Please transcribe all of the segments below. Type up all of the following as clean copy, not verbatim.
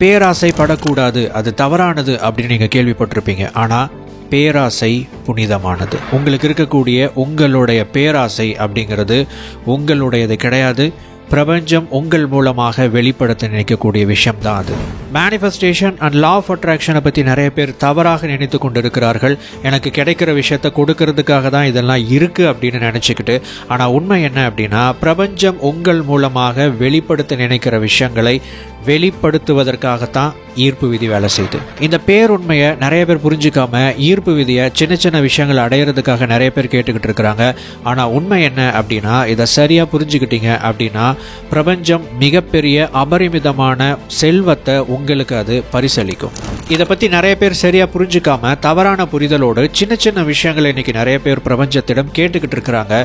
பேராசை படக்கூடாது, அது தவறானது அப்படின்னு நீங்கள் கேள்விப்பட்டிருப்பீங்க. ஆனால் பேராசை புனிதமானது. உங்களுக்கு இருக்கக்கூடிய உங்களுடைய பேராசை அப்படிங்கிறது உங்களுடையது கிடையாது. பிரபஞ்சம் உங்கள் மூலமாக வெளிப்படுத்த நினைக்கக்கூடிய விஷயம் தான் அது. மேனிஃபெஸ்டேஷன் அண்ட் லா ஆஃப் அட்ராக்ஷனை பற்றி நிறைய பேர் தவறாக நினைத்து கொண்டிருக்கிறார்கள். எனக்கு கிடைக்கிற விஷயத்தை கொடுக்கறதுக்காக தான் இதெல்லாம் இருக்குது அப்படின்னு நினச்சிக்கிட்டு. ஆனால் உண்மை என்ன அப்படின்னா, பிரபஞ்சம் உங்கள் மூலமாக வெளிப்படுத்த நினைக்கிற விஷயங்களை வெளிப்படுத்துவதற்காகத்தான் ஈர்ப்பு விதி வேலை செய்யுது. இந்த பேருண்மையை நிறைய பேர் புரிஞ்சுக்காம ஈர்ப்பு விதியை சின்ன சின்ன விஷயங்கள் அடையிறதுக்காக நிறைய பேர் கேட்டுக்கிட்டு இருக்கிறாங்க. ஆனால் உண்மை என்ன அப்படின்னா, இதை சரியாக புரிஞ்சுக்கிட்டீங்க அப்படின்னா பிரபஞ்சம் மிகப்பெரிய அபரிமிதமான செல்வத்தை உங்களுக்கு அது பரிசளிக்கும். இதை பற்றி நிறைய பேர் சரியாக புரிஞ்சுக்காம தவறான புரிதலோடு சின்ன சின்ன விஷயங்களை இன்னைக்கு நிறைய பேர் பிரபஞ்சத்திடம் கேட்டுக்கிட்டு இருக்கிறாங்க.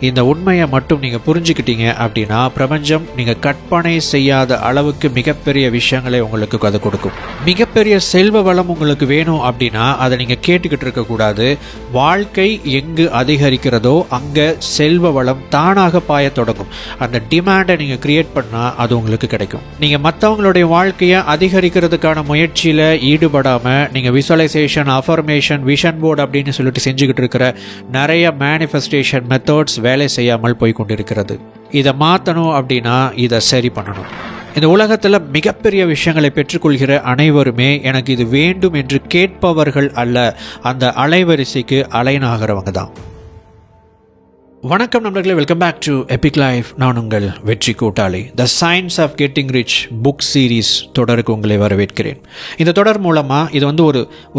இந்த உண்மையை மட்டும் நீங்கள் புரிஞ்சுக்கிட்டீங்க அப்படின்னா பிரபஞ்சம் நீங்கள் கற்பனை செய்யாத அளவுக்கு மிகப்பெரிய விஷயங்களை உங்களுக்கு அது கொடுக்கும். மிகப்பெரிய செல்வ வளம் உங்களுக்கு வேணும் அப்படின்னா அதை நீங்கள் கேட்டுக்கிட்டு இருக்கக்கூடாது. வாழ்க்கை எங்கு அதிகரிக்கிறதோ அங்கே செல்வ வளம் தானாக பாய தொடங்கும். அந்த டிமாண்டை நீங்கள் கிரியேட் பண்ணால் அது உங்களுக்கு கிடைக்கும். நீங்கள் மற்றவங்களுடைய வாழ்க்கையை அதிகரிக்கிறதுக்கான முயற்சியில் ஈடுபடாமல் நீங்கள் விசுவலைசேஷன், அஃபர்மேஷன், விஷன் போர்டு அப்படின்னு சொல்லிட்டு செஞ்சுக்கிட்டு இருக்கிற நிறைய மேனிஃபெஸ்டேஷன் மெத்தட்ஸ் வேலை செய்யாமல் போய் கொண்டிருக்கிறது. இதை மாற்றணும் அப்படின்னா இதை சரி பண்ணணும். இந்த உலகத்தில் மிகப்பெரிய விஷயங்களை பெற்றுக்கொள்கிற அனைவருமே எனக்கு இது வேண்டும் என்று கேட்பவர்கள் அல்ல, அந்த அலைவரிசைக்கு அலைனாகிறவங்க தான். வணக்கம் நண்பர்களே, welcome back to Epic Life. நான் உங்கள் வெற்றி கூட்டாளி. The science of getting rich book series தொடருக்கு உங்களை வரவேற்கிறேன். இந்த தொடர் மூலமாக இது வந்து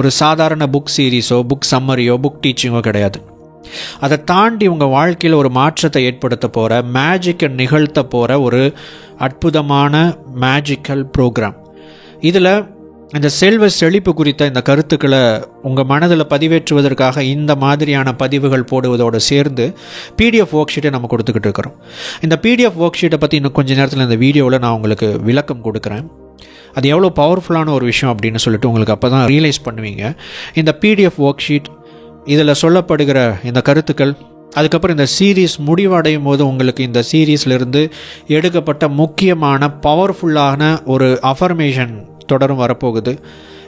ஒரு சாதாரண புக் சீரீஸோ, புக் சம்மரியோ, புக் டீச்சிங்கோ கிடையாது. அதை தாண்டி உங்கள் வாழ்க்கையில் ஒரு மாற்றத்தை ஏற்படுத்த போகிற, மேஜிக்கை நிகழ்த்த போகிற ஒரு அற்புதமான மேஜிக்கல் ப்ரோக்ராம். இதில் இந்த செல்வ செழிப்பு குறித்த இந்த கருத்துக்களை உங்கள் மனதில் பதிவேற்றுவதற்காக இந்த மாதிரியான பதிவுகள் போடுவதோடு சேர்ந்து பிடிஎஃப் ஒர்க் ஷீட்டை நம்ம கொடுத்துக்கிட்டு இருக்கிறோம். இந்த பிடிஎஃப் ஒர்க் ஷீட்டை பற்றி இன்னும் கொஞ்சம் நேரத்தில் இந்த வீடியோவில் நான் உங்களுக்கு விளக்கம் கொடுக்குறேன். அது எவ்வளோ பவர்ஃபுல்லான ஒரு விஷயம் அப்படின்னு சொல்லிட்டு உங்களுக்கு அப்போ தான் ரியலைஸ் பண்ணுவீங்க. இந்த பிடிஎஃப் ஒர்க் ஷீட், இதில் சொல்லப்படுகிற இந்த கருத்துக்கள், அதுக்கப்புறம் இந்த சீரீஸ் முடிவடையும் போது உங்களுக்கு இந்த சீரீஸ்லேருந்து எடுக்கப்பட்ட முக்கியமான பவர்ஃபுல்லான ஒரு அஃபர்மேஷன் தொடரும் வரப்போகுது.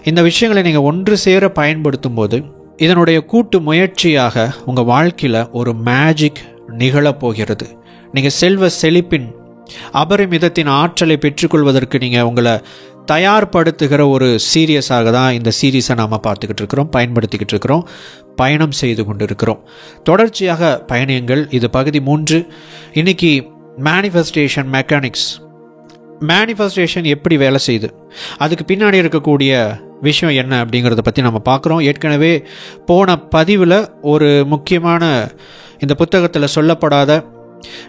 இந்த விஷயங்களை நீங்கள் ஒன்று சேர பயன்படுத்தும் போது இதனுடைய கூட்டு முயற்சியாக உங்கள் வாழ்க்கையில் ஒரு மேஜிக் நிகழப்போகிறது. நீங்கள் செல்வ செழிப்பின் அபரிமிதத்தின் ஆற்றலை பெற்றுக்கொள்வதற்கு நீங்கள் உங்களை தயார்படுத்துகிற ஒரு சீரியஸாக தான் இந்த சீரீஸை நாம் பார்த்துக்கிட்டு இருக்கிறோம், பயன்படுத்திக்கிட்டு இருக்கிறோம், பயணம் செய்து கொண்டு இருக்கிறோம். தொடர்ச்சியாக பயணியங்கள். இது பகுதி 3. இன்னைக்கு மேனிஃபெஸ்டேஷன் மெக்கானிக்ஸ், மேனிஃபெஸ்டேஷன் எப்படி வேலை செய்யுது, அதுக்கு பின்னாடி இருக்கக்கூடிய விஷயம் என்ன அப்படிங்கிறத பற்றி நம்ம பார்க்குறோம். ஏற்கனவே போன பதிவில் ஒரு முக்கியமான இந்த புத்தகத்தில் சொல்லப்படாத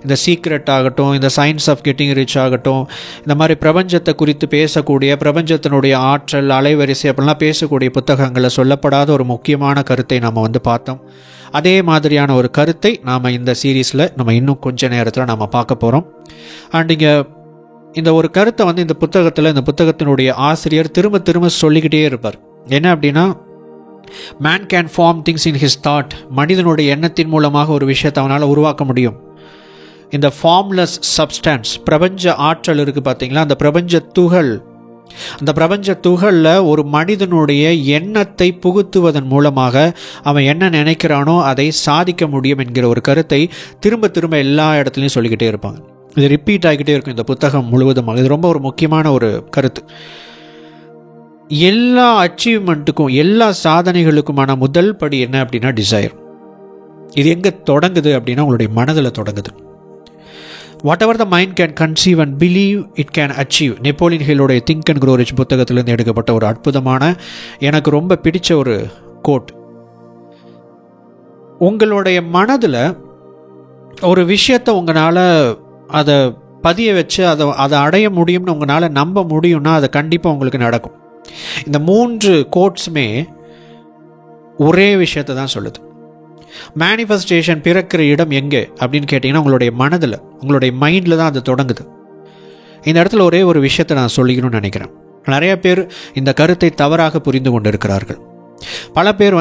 இந்த சீக்ரெட் ஆகட்டும், இந்த சயின்ஸ் ஆஃப் கெட்டிங் ரிச் ஆகட்டும், இந்த மாதிரி பிரபஞ்சத்தை குறித்து பேசக்கூடிய, பிரபஞ்சத்தினுடைய ஆற்றல், அலைவரிசை அப்படிலாம் பேசக்கூடிய புத்தகங்களில் சொல்லப்படாத ஒரு முக்கியமான கருத்தை நம்ம பார்த்தோம். அதே மாதிரியான ஒரு கருத்தை நாம் இந்த சீரீஸில் நம்ம இன்னும் கொஞ்ச நேரத்தில் நம்ம பார்க்க போகிறோம். அண்ட் இங்கே இந்த ஒரு கருத்தை இந்த புத்தகத்தில், இந்த புத்தகத்தினுடைய ஆசிரியர் திரும்ப திரும்ப சொல்லிக்கிட்டே இருப்பார். என்ன அப்படின்னா, man can form things in his thought. மனிதனுடைய எண்ணத்தின் மூலமாக ஒரு விஷயத்தை அவனால் உருவாக்க முடியும். இந்த ஃபார்ம்லெஸ் சப்ஸ்டான்ஸ், பிரபஞ்ச ஆற்றல் இருக்குது பார்த்தீங்களா, அந்த பிரபஞ்ச துகள், அந்த பிரபஞ்ச துகளில் ஒரு மனிதனுடைய எண்ணத்தை புகுத்துவதன் மூலமாக அவன் என்ன நினைக்கிறானோ அதை சாதிக்க முடியும் என்கிற ஒரு கருத்தை திரும்ப திரும்ப எல்லா இடத்துலையும் சொல்லிக்கிட்டே இருப்பாங்க. இது ரிப்பீட் ஆகிக்கிட்டே இருக்கும் இந்த புத்தகம் முழுவதுமாக. இது ரொம்ப ஒரு முக்கியமான ஒரு கருத்து. எல்லா அச்சீவ்மெண்ட்டுக்கும், எல்லா சாதனைகளுக்குமான முதல் படி என்ன அப்படின்னா டிசைர். இது எங்கே தொடங்குது அப்படின்னா உங்களுடைய மனதில் தொடங்குது. Whatever the mind can conceive and believe it can achieve. Napoleon ஹில்லுடைய திங்க் அண்ட் க்ரோ ரிச் புத்தகத்திலிருந்து எடுக்கப்பட்ட ஒரு அற்புதமான, எனக்கு ரொம்ப பிடிச்ச ஒரு கோட். உங்களுடைய மனதில் ஒரு விஷயத்தை உங்களால் அதை பதிய வச்சு அதை அடைய முடியும்னு உங்களால் நம்ப முடியும்னா அது கண்டிப்பாக உங்களுக்கு நடக்கும். இந்த 3 கோட்ஸுமே ஒரே விஷயத்தை தான் சொல்லுது. மேனிஃபெஸ்டேஷன் பிறக்கிற இடம் எங்கே அப்படின்னு கேட்டிங்கன்னா உங்களுடைய மனதில், உங்களுடைய மைண்டில் தான் அது தொடங்குது. இந்த இடத்துல ஒரே ஒரு விஷயத்தை நான் சொல்லிக்கணும்னு நினைக்கிறேன். நிறைய பேர் இந்த கருத்தை தவறாக புரிந்து கொண்டு இருக்கிறார்கள். பல பேர்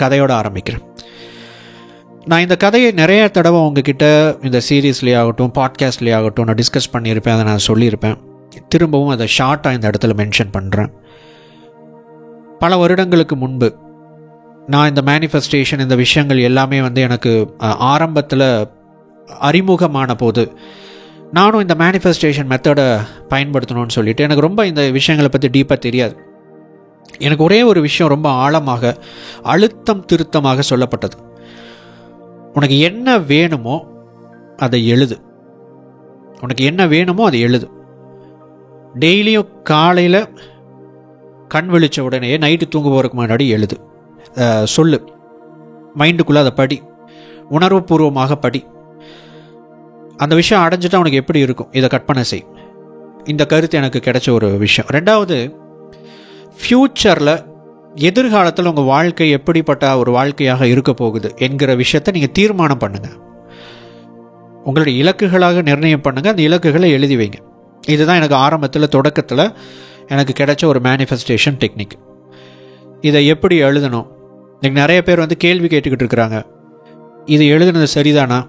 கதையோட ஆரம்பிக்கிறேன். நான் இந்த கதையை நிறைய தடவை உங்ககிட்ட இந்த சீரீஸ்லேயே ஆகட்டும், பாட்காஸ்ட்லேயே ஆகட்டும் நான் டிஸ்கஸ் பண்ணியிருப்பேன், அதை நான் சொல்லியிருப்பேன். திரும்பவும் அதை ஷார்ட்டாக இந்த இடத்துல மென்ஷன் பண்ணுறேன். பல வருடங்களுக்கு முன்பு நான் இந்த மேனிஃபெஸ்டேஷன் இந்த விஷயங்கள் எல்லாமே வந்து எனக்கு ஆரம்பத்தில் அறிமுகமான போது நானும் இந்த மேனிஃபெஸ்டேஷன் மெத்தடை பயன்படுத்தணும்னு சொல்லிட்டு எனக்கு ரொம்ப இந்த விஷயங்களை பற்றி டீப்பாக தெரியாது. எனக்கு ஒரே ஒரு விஷயம் ரொம்ப ஆழமாக அழுத்தம் திருத்தமாக சொல்லப்பட்டது. உனக்கு என்ன வேணுமோ அதை எழுது. உனக்கு என்ன வேணுமோ அதை எழுது. டெய்லியும் காலையில் கண் விழிச்ச உடனே நைட்டு தூங்க போகிறதுக்கு முன்னாடி எழுது, சொல்லு, மைண்டுக்குள்ளே அதை படி, உணர்வுபூர்வமாக படி. அந்த விஷயம் அடைஞ்சிட்டா உனக்கு எப்படி இருக்கும் இதை கற்பனை செய். இந்த கருத்து எனக்கு கிடைச்ச ஒரு விஷயம். ரெண்டாவது, ஃப்யூச்சரில் எதிர்காலத்தில் உங்கள் வாழ்க்கை எப்படிப்பட்ட ஒரு வாழ்க்கையாக இருக்க போகுது என்கிற விஷயத்தை நீங்கள் தீர்மானம் பண்ணுங்கள். உங்களுடைய இலக்குகளாக நிர்ணயம் பண்ணுங்கள். அந்த இலக்குகளை எழுதி வைங்க. இதுதான் எனக்கு ஆரம்பத்தில் தொடக்கத்தில் எனக்கு கிடைச்ச ஒரு மேனிஃபெஸ்டேஷன் டெக்னிக். இதை எப்படி எழுதணும்? எனக்கு நிறைய பேர் வந்து கேள்வி கேட்டுக்கிட்டு இருக்கிறாங்க. இது எழுதுனது சரிதானா,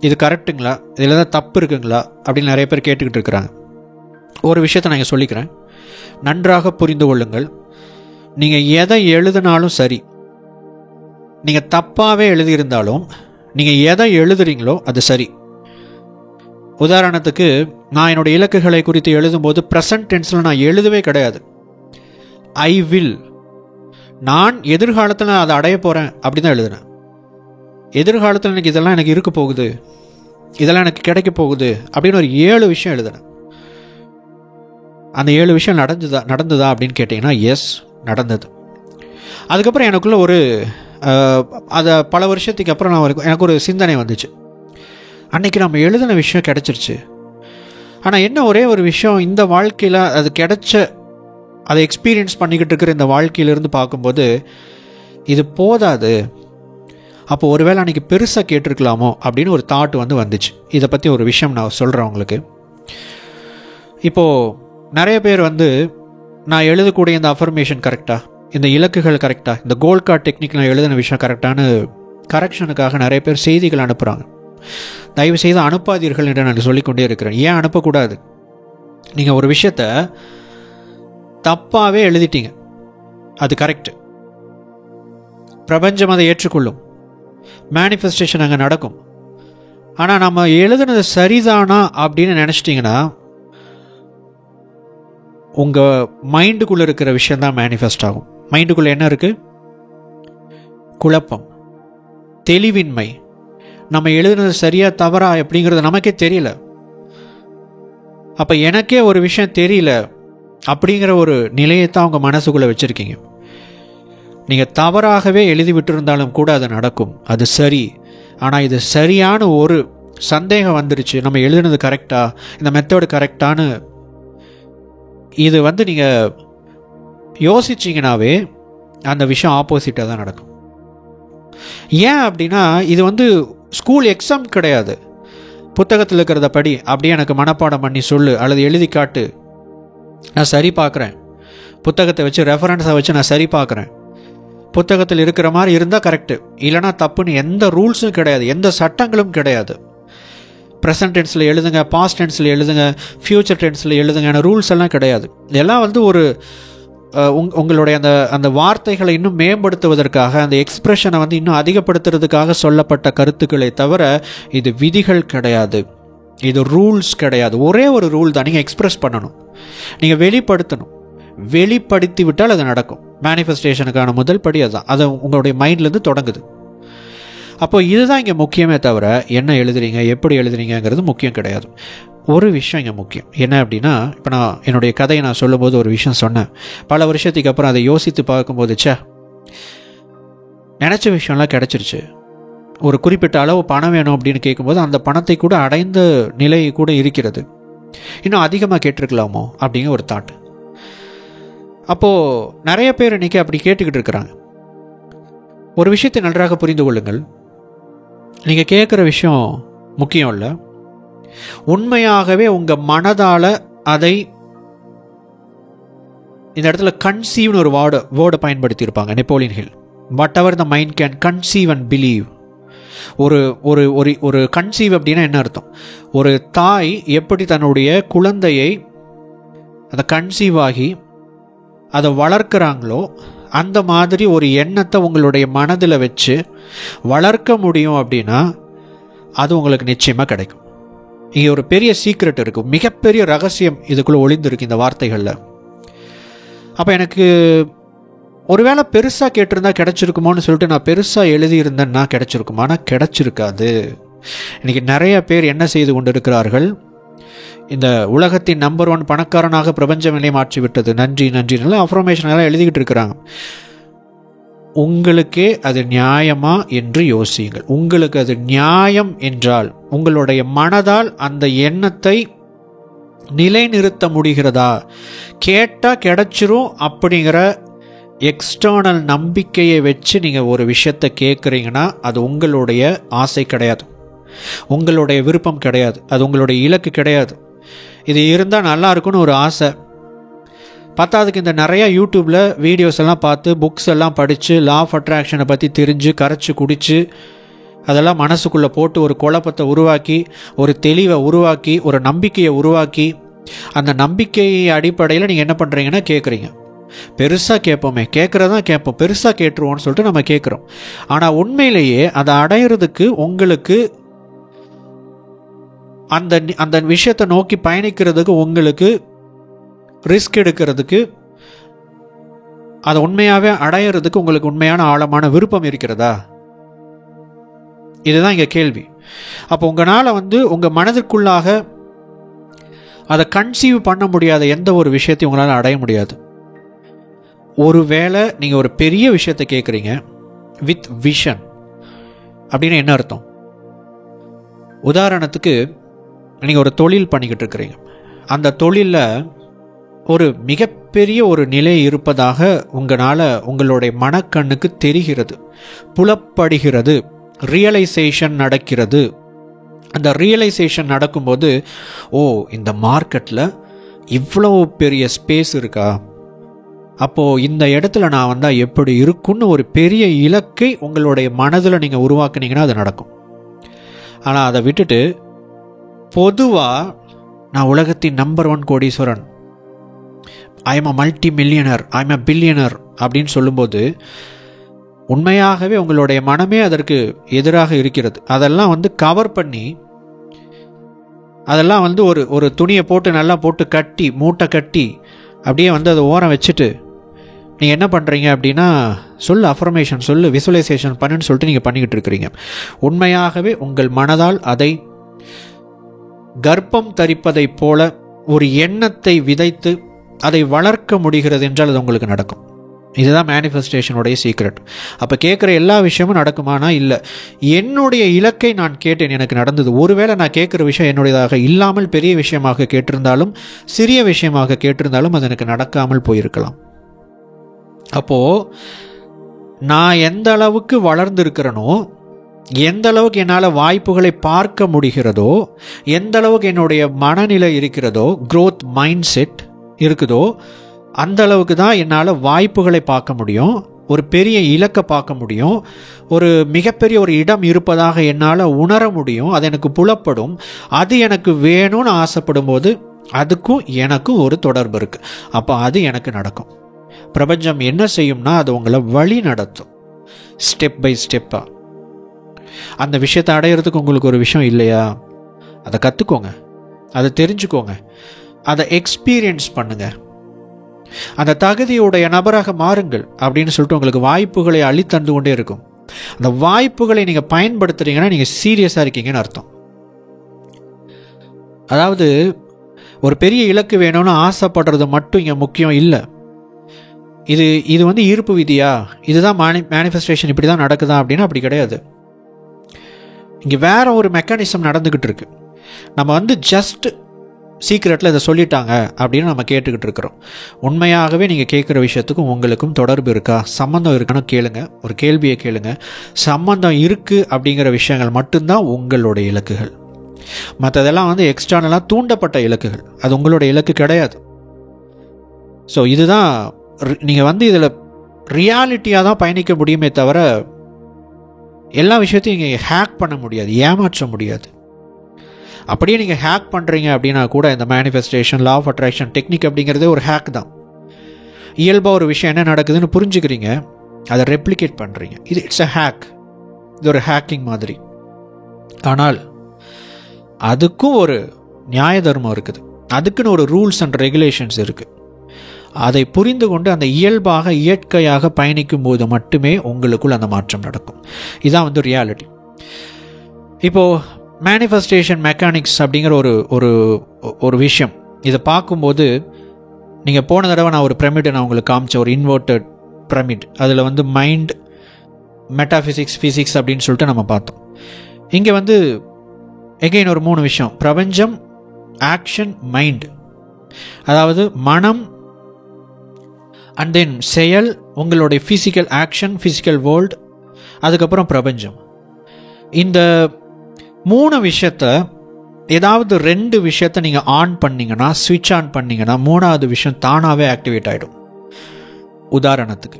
இது கரெக்டுங்களா, இதில் தான் தப்பு இருக்குங்களா அப்படின்னு நிறைய பேர் கேட்டுக்கிட்டு இருக்கிறாங்க. ஒரு விஷயத்தை நான் சொல்லிக்கிறேன், நன்றாக புரிந்து கொள்ளுங்கள். நீங்கள் எதை எழுதினாலும் சரி, நீங்கள் தப்பாகவே எழுதியிருந்தாலும் நீங்கள் எதை எழுதுறீங்களோ அது சரி. உதாரணத்துக்கு, நான் என்னுடைய இலக்குகளை குறித்து எழுதும்போது ப்ரெசன்ட் டென்ஸில் நான் எழுதவே கிடையாது. ஐ வில், நான் எதிர்காலத்தில் அதை அடைய போகிறேன் அப்படி தான் எழுதுனேன். எதிர்காலத்தில் எனக்கு இதெல்லாம் எனக்கு இருக்க போகுது, இதெல்லாம் எனக்கு கிடைக்க போகுது அப்படின்னு ஒரு 7 விஷயம் எழுதுனேன். அந்த 7 விஷயம் நடந்ததா அப்படின்னு கேட்டிங்கன்னா எஸ், நடந்தது. அதுக்கப்புறம் எனக்குள்ள ஒரு அதை பல வருஷத்துக்கு அப்புறம் எனக்கு ஒரு சிந்தனை வந்துச்சு. அன்றைக்கி நம்ம எழுதின விஷயம் கிடச்சிருச்சு. ஆனால் என்ன ஒரே ஒரு விஷயம், இந்த வாழ்க்கையில் அது கிடைச்ச, அதை எக்ஸ்பீரியன்ஸ் பண்ணிக்கிட்டு இருக்கிற இந்த வாழ்க்கையிலேருந்து பார்க்கும்போது இது போதாது. அப்போ ஒருவேளை அன்றைக்கி பெருசாக கேட்டிருக்கலாமோ அப்படின்னு ஒரு தாட் வந்துச்சு. இதை பற்றி ஒரு விஷயம் நான் சொல்கிறேன் உங்களுக்கு. இப்போது நிறைய பேர் நான் எழுதக்கூடிய இந்த அஃபர்மேஷன் கரெக்டாக, இந்த இலக்குகள் கரெக்டாக, இந்த கோல் கார்ட் டெக்னிக் நான் எழுதின விஷயம் கரெக்டான கரெக்ஷனுக்காக நிறைய பேர் செய்திகள் அனுப்புகிறாங்க. தயவு செய்து அனுப்பாதீர்கள் என்று நான் சொல்லிக்கொண்டே இருக்கிறேன். ஏன் அனுப்பக்கூடாது? நீங்கள் ஒரு விஷயத்தை தப்பாகவே எழுதிட்டீங்க, அது கரெக்டு, பிரபஞ்சம் அதை ஏற்றுக்கொள்ளும், மேனிஃபெஸ்டேஷன் அங்கே நடக்கும். ஆனால் நம்ம எழுதுனது சரிதானா அப்படின்னு நினச்சிட்டிங்கன்னா உங்கள் மைண்டுக்குள்ளே இருக்கிற விஷயந்தான் மேனிஃபெஸ்ட் ஆகும். மைண்டுக்குள்ளே என்ன இருக்குது? குழப்பம், தெளிவின்மை. நம்ம எழுதுனது சரியா தவறா அப்படிங்கிறது நமக்கே தெரியல. அப்போ எனக்கே ஒரு விஷயம் தெரியல அப்படிங்கிற ஒரு நிலையை தான் உங்கள் மனசுக்குள்ளே வச்சுருக்கீங்க. நீங்கள் தவறாகவே எழுதி விட்டுருந்தாலும் கூட அது நடக்கும், அது சரி. ஆனால் இது சரியான ஒரு சந்தேகம் நம்ம எழுதுனது கரெக்டா, இந்த மெத்தடு கரெக்டானு இது நீங்கள் யோசிச்சிங்கனாவே அந்த விஷயம் ஆப்போசிட்டாக தான் நடக்கும். ஏன் அப்படின்னா இது ஸ்கூல் எக்ஸாம் கிடையாது. புத்தகத்தில் இருக்கிறத படி அப்படியே எனக்கு மனப்பாடம் பண்ணி சொல்லு அல்லது எழுதி காட்டு, நான் சரி பார்க்குறேன். புத்தகத்தை வச்சு ரெஃபரன்ஸை வச்சு நான் சரி பார்க்குறேன். புத்தகத்தில் இருக்கிற மாதிரி இருந்தால் கரெக்டு, இல்லைனா தப்புன்னு எந்த ரூல்ஸும் கிடையாது, எந்த சட்டங்களும் கிடையாது. ப்ரெசன்ட் டென்ஸில் எழுதுங்க, பாஸ்ட் டென்ஸில் எழுதுங்க, ஃப்யூச்சர் டென்ஸில் எழுதுங்க, ரூல்ஸ் எல்லாம் கிடையாது. இதெல்லாம் ஒரு உங்களுடைய அந்த வார்த்தைகளை இன்னும் மேம்படுத்துவதற்காக, அந்த எக்ஸ்பிரஷனை இன்னும் அதிகப்படுத்துறதுக்காக சொல்லப்பட்ட கருத்துக்களை தவிர இது விதிகள் கிடையாது, இது ரூல்ஸ் கிடையாது. ஒரே ஒரு ரூல் தான், நீங்கள் எக்ஸ்பிரஸ் பண்ணணும், நீங்கள் வெளிப்படுத்தணும். வெளிப்படுத்தி விட்டால் அது நடக்கும். மேனிஃபெஸ்டேஷனுக்கான முதல் படி அதுதான். அது உங்களுடைய மைண்ட்லேருந்து தொடங்குது. அப்போ இதுதான் இங்கே முக்கியமே தவிர என்ன எழுதுறீங்க, எப்படி எழுதுறீங்கிறது முக்கியம் கிடையாது. ஒரு விஷயம் இங்கே முக்கியம் என்ன அப்படின்னா, இப்போ நான் என்னுடைய கதையை நான் சொல்லும்போது ஒரு விஷயம் சொன்னேன். பல வருஷத்துக்கு அப்புறம் அதை யோசித்து பார்க்கும்போது, நினச்ச விஷயம்லாம் கிடச்சிருச்சு. ஒரு குறிப்பிட்ட அளவு பணம் வேணும் அப்படின்னு கேட்கும்போது அந்த பணத்தை கூட அடைந்த நிலை கூட இருக்கிறது. இன்னும் அதிகமாக கேட்டிருக்கலாமோ அப்படிங்கிற ஒரு தாட். அப்போது நிறைய பேர் இன்றைக்கி அப்படி கேட்டுக்கிட்டு இருக்கிறாங்க. ஒரு விஷயத்தை நன்றாக புரிந்து கொள்ளுங்கள். நீங்கள் கேட்குற விஷயம் முக்கியம் இல்லை. உண்மையாகவே உங்கள் மனதால் அதை, இந்த இடத்துல கன்சீவ்னு ஒரு வேர்டை பயன்படுத்தியிருப்பாங்க Napoleon Hill. Whatever the mind can conceive and believe. ஒரு ஒரு ஒரு கன்சீவ் அப்படின்னா என்ன அர்த்தம்? ஒரு தாய் எப்படி தன்னுடைய குழந்தையை அதை கன்சீவ் ஆகி அதை வளர்க்குறாங்களோ அந்த மாதிரி ஒரு எண்ணத்தை உங்களுடைய மனதில் வச்சு வளர்க்க முடியும் அப்படின்னா அது உங்களுக்கு நிச்சயமாக கிடைக்கும். இங்கே ஒரு பெரிய சீக்ரெட் இருக்குது, மிகப்பெரிய ரகசியம் இதுக்குள்ளே ஒளிந்திருக்கு இந்த வார்த்தைகளில். அப்போ எனக்கு ஒருவேளை பெருசாக கேட்டிருந்தா கிடைச்சிருக்குமோன்னு சொல்லிட்டு நான் பெருசாக எழுதியிருந்தேன்னா கிடைச்சிருக்குமா? ஆனால் கிடைச்சிருக்காது. இன்றைக்கி நிறைய பேர் என்ன செய்து கொண்டு இருக்கிறார்கள், இந்த உலகத்தின் நம்பர் 1 பணக்காரனாக பிரபஞ்சம் நிலை மாற்றி விட்டது, நன்றி நன்றி நல்லா அஃபர்மேஷன் எல்லாம் எழுதிக்கிட்டு இருக்கிறாங்க. உங்களுக்கே அது நியாயமா என்று யோசியுங்கள். உங்களுக்கு அது நியாயம் என்றால் உங்களுடைய மனதால் அந்த எண்ணத்தை நிலைநிறுத்த முடிகிறதா? கேட்டால் கிடைச்சிரும் அப்படிங்கிற எக்ஸ்டர்னல் நம்பிக்கையை வச்சு நீங்கள் ஒரு விஷயத்தை கேட்குறீங்கன்னா அது உங்களுடைய ஆசை கிடையாது, உங்களுடைய விருப்பம் கிடையாது, அது உங்களுடைய இலக்கு கிடையாது. இது இருந்தால் நல்லா இருக்குன்னு ஒரு ஆசை. பத்தாவதுக்கு இந்த நிறையா யூடியூப்பில் வீடியோஸ் எல்லாம் பார்த்து புக்ஸ் எல்லாம் படித்து லா ஆஃப் அட்ராக்ஷனை பற்றி தெரிஞ்சு கரைச்சி குடித்து அதெல்லாம் மனசுக்குள்ளே போட்டு ஒரு குழப்பத்தை உருவாக்கி ஒரு தெளிவை உருவாக்கி ஒரு நம்பிக்கையை உருவாக்கி அந்த நம்பிக்கை அடிப்படையில் நீங்கள் என்ன பண்ணுறீங்கன்னா கேட்குறீங்க. பெருசாக கேட்போமே, கேட்குறதான் கேட்போம், பெருசாக கேட்டுருவோம்னு சொல்லிட்டு நம்ம கேட்குறோம். ஆனால் உண்மையிலேயே அதை அடையிறதுக்கு உங்களுக்கு அந்த அந்த விஷயத்தை நோக்கி பயணிக்கிறதுக்கு உங்களுக்கு ரிஸ்க் எடுக்கிறதுக்கு அதை உண்மையாகவே அடையிறதுக்கு உங்களுக்கு உண்மையான ஆழமான விருப்பம் இருக்கிறதா? இதுதான் இங்கே கேள்வி. அப்போ உங்களால் உங்கள் மனதிற்குள்ளாக அதை கன்சீவ் பண்ண முடியாத எந்த ஒரு விஷயத்தையும் உங்களால் அடைய முடியாது. ஒருவேளை நீங்கள் ஒரு பெரிய விஷயத்தை கேட்குறீங்க வித் விஷன் அப்படின்னு என்ன அர்த்தம்? உதாரணத்துக்கு நீங்கள் ஒரு தொழில் பண்ணிக்கிட்டு இருக்கிறீங்க, அந்த தொழிலில் ஒரு மிகப்பெரிய ஒரு நிலை இருப்பதாக உங்களுடைய மனக்கண்ணுக்கு தெரிகிறது, புலப்படுகிறது, ரியலைசேஷன் நடக்கிறது. அந்த ரியலைசேஷன் நடக்கும்போது ஓ இந்த மார்க்கெட்டில் இவ்வளோ பெரிய ஸ்பேஸ் இருக்கா, அப்போது இந்த இடத்துல நான் வந்தால் எப்படி இருக்குன்னு ஒரு பெரிய இலக்கை உங்களுடைய மனதில் நீங்கள் உருவாக்குனீங்கன்னா அது நடக்கும். ஆனால் அதை விட்டுட்டு பொதுவாக நான் உலகத்தின் number 1 Kodeeswaran, I am a multi millionaire, I am a billionaire அப்படின்னு சொல்லும்போது உண்மையாகவே உங்களுடைய மனமே அதற்கு எதிராக இருக்கிறது. அதெல்லாம் கவர் பண்ணி அதெல்லாம் ஒரு துணியை போட்டு நல்லா போட்டு கட்டி மூட்டை கட்டி அப்படியே அதை ஓரம் வச்சுட்டு நீங்கள் என்ன பண்ணுறீங்க அப்படின்னா சொல்லு அஃபர்மேஷன் சொல்லு விசுவலைசேஷன் பண்ணுன்னு சொல்லிட்டு நீங்கள் பண்ணிக்கிட்டு இருக்கிறீங்க. உண்மையாகவே உங்கள் மனதால் அதை கர்ப்பம் தரிப்பதைப் போல ஒரு எண்ணத்தை விதைத்து அதை வளர்க்க முடிகிறது என்றால் அது உங்களுக்கு நடக்கும். இதுதான் மேனிஃபெஸ்டேஷனுடைய சீக்ரெட். அப்போ கேட்குற எல்லா விஷயமும் நடக்குமானா இல்லை. என்னுடைய இலக்கை நான் கேட்டேன், எனக்கு நடந்தது. ஒருவேளை நான் கேட்குற விஷயம் என்னுடையதாக இல்லாமல் பெரிய விஷயமாக கேட்டிருந்தாலும் சிறிய விஷயமாக கேட்டிருந்தாலும் அது எனக்கு நடக்காமல் போயிருக்கலாம். அப்போது நான் எந்த அளவுக்கு வளர்ந்துருக்கிறேனோ, எந்த அளவுக்கு என்னால் வாய்ப்புகளை பார்க்க முடிகிறதோ, எந்த அளவுக்கு என்னுடைய மனநிலை இருக்கிறதோ, க்ரோத் மைண்ட் செட் இருக்குதோ, அந்த அளவுக்கு தான் என்னால் வாய்ப்புகளை பார்க்க முடியும், ஒரு பெரிய இலக்கை பார்க்க முடியும், ஒரு மிகப்பெரிய ஒரு இடம் இருப்பதாக என்னால் உணர முடியும், அது எனக்கு புலப்படும். அது எனக்கு வேணும்னு ஆசைப்படும் போது அதுக்கும் எனக்கும் ஒரு தொடர்பு இருக்குது. அப்போ அது எனக்கு நடக்கும். பிரபஞ்சம் என்ன செய்யும்னா அது உங்களை வழி நடத்தும், ஸ்டெப் பை ஸ்டெப்பாக. அந்த விஷயத்தை அடையிறதுக்கு உங்களுக்கு ஒரு விஷயம் இல்லையா, அதை கற்றுக்கோங்க, அதை தெரிஞ்சுக்கோங்க, அதை எக்ஸ்பீரியன்ஸ் பண்ணுங்க, அந்த தகுதியுடைய நபராக மாறுங்கள் அப்படின்னு சொல்லிட்டு உங்களுக்கு வாய்ப்புகளை அள்ளித்தந்து கொண்டே இருக்கும். அந்த வாய்ப்புகளை நீங்கள் பயன்படுத்துறீங்கன்னா நீங்கள் சீரியஸாக இருக்கீங்கன்னு அர்த்தம். அதாவது ஒரு பெரிய இலக்கு வேணும்னு ஆசைப்படுறது மட்டும் இங்கே முக்கியம் இல்லை. இது ஈர்ப்பு விதியா, இதுதான் மேனிஃபெஸ்டேஷன் இப்படி தான் நடக்குதா அப்படின்னா அப்படி கிடையாது. இங்கே வேற ஒரு மெக்கானிசம் நடந்துக்கிட்டு இருக்கு. நம்ம ஜஸ்ட் சீக்ரெட்டில் இதை சொல்லிட்டாங்க அப்படின்னு நம்ம கேட்டுக்கிட்டு இருக்கிறோம். உண்மையாகவே நீங்கள் கேட்குற விஷயத்துக்கும் உங்களுக்கும் தொடர்பு இருக்கா, சம்மந்தம் இருக்கான்னு கேளுங்க. ஒரு கேள்வியை கேளுங்க. சம்மந்தம் இருக்குது அப்படிங்கிற விஷயங்கள் மட்டும்தான் உங்களுடைய இலக்குகள். மற்றதெல்லாம் எக்ஸ்டர்னலாக தூண்டப்பட்ட இலக்குகள், அது உங்களுடைய இலக்கு கிடையாது. ஸோ இதுதான் நீங்கள் இதில் ரியாலிட்டியாக தான் பயணிக்க முடியுமே தவிர எல்லா விஷயத்தையும் இங்கே ஹேக் பண்ண முடியாது, ஏமாற்ற முடியாது. அப்படியே நீங்கள் ஹேக் பண்ணுறீங்க அப்படின்னா கூட இந்த manifestation, law of attraction technique அப்படிங்கிறதே ஒரு ஹேக் தான். இயல்பாக ஒரு விஷயம் என்ன நடக்குதுன்னு புரிஞ்சுக்கிறீங்க, அதை ரெப்ளிகேட் பண்ணுறீங்க. It's a hack. இது ஒரு ஹேக்கிங் மாதிரி. ஆனால் அதுக்கும் ஒரு நியாய தர்மம் இருக்குது, அதுக்குன்னு ஒரு ரூல்ஸ் அண்ட் ரெகுலேஷன்ஸ் இருக்குது. அதை புரிந்து கொண்டு அந்த இயல்பாக இயற்கையாக பயணிக்கும் போது மட்டுமே உங்களுக்குள் அந்த மாற்றம் நடக்கும். இதுதான் ரியாலிட்டி. இப்போது மேனிஃபெஸ்டேஷன் மெக்கானிக்ஸ் அப்படிங்கிற ஒரு விஷயம், இதை பார்க்கும்போது நீங்கள் போன தடவை நான் ஒரு பிரமிடை நான் உங்களுக்கு காமிச்ச ஒரு இன்வெர்டட் பிரமிட், அதில் மைண்ட், மெட்டாஃபிசிக்ஸ், ஃபிசிக்ஸ் அப்படின்னு சொல்லிட்டு நம்ம பார்த்தோம். இங்கே எகைன் ஒரு 3 விஷயம்: பிரபஞ்சம், ஆக்ஷன், மைண்ட். அதாவது மனம் அண்ட் தென் செயல், உங்களுடைய ஃபிசிக்கல் ஆக்ஷன், ஃபிசிக்கல் வேர்ல்டு, அதுக்கப்புறம் பிரபஞ்சம். இந்த 3 விஷயத்தை, ஏதாவது 2 விஷயத்தை நீங்கள் ஆன் பண்ணிங்கன்னா, ஸ்விட்ச் ஆன் பண்ணிங்கன்னா 3வது விஷயம் தானாகவே ஆக்டிவேட் ஆகிடும். உதாரணத்துக்கு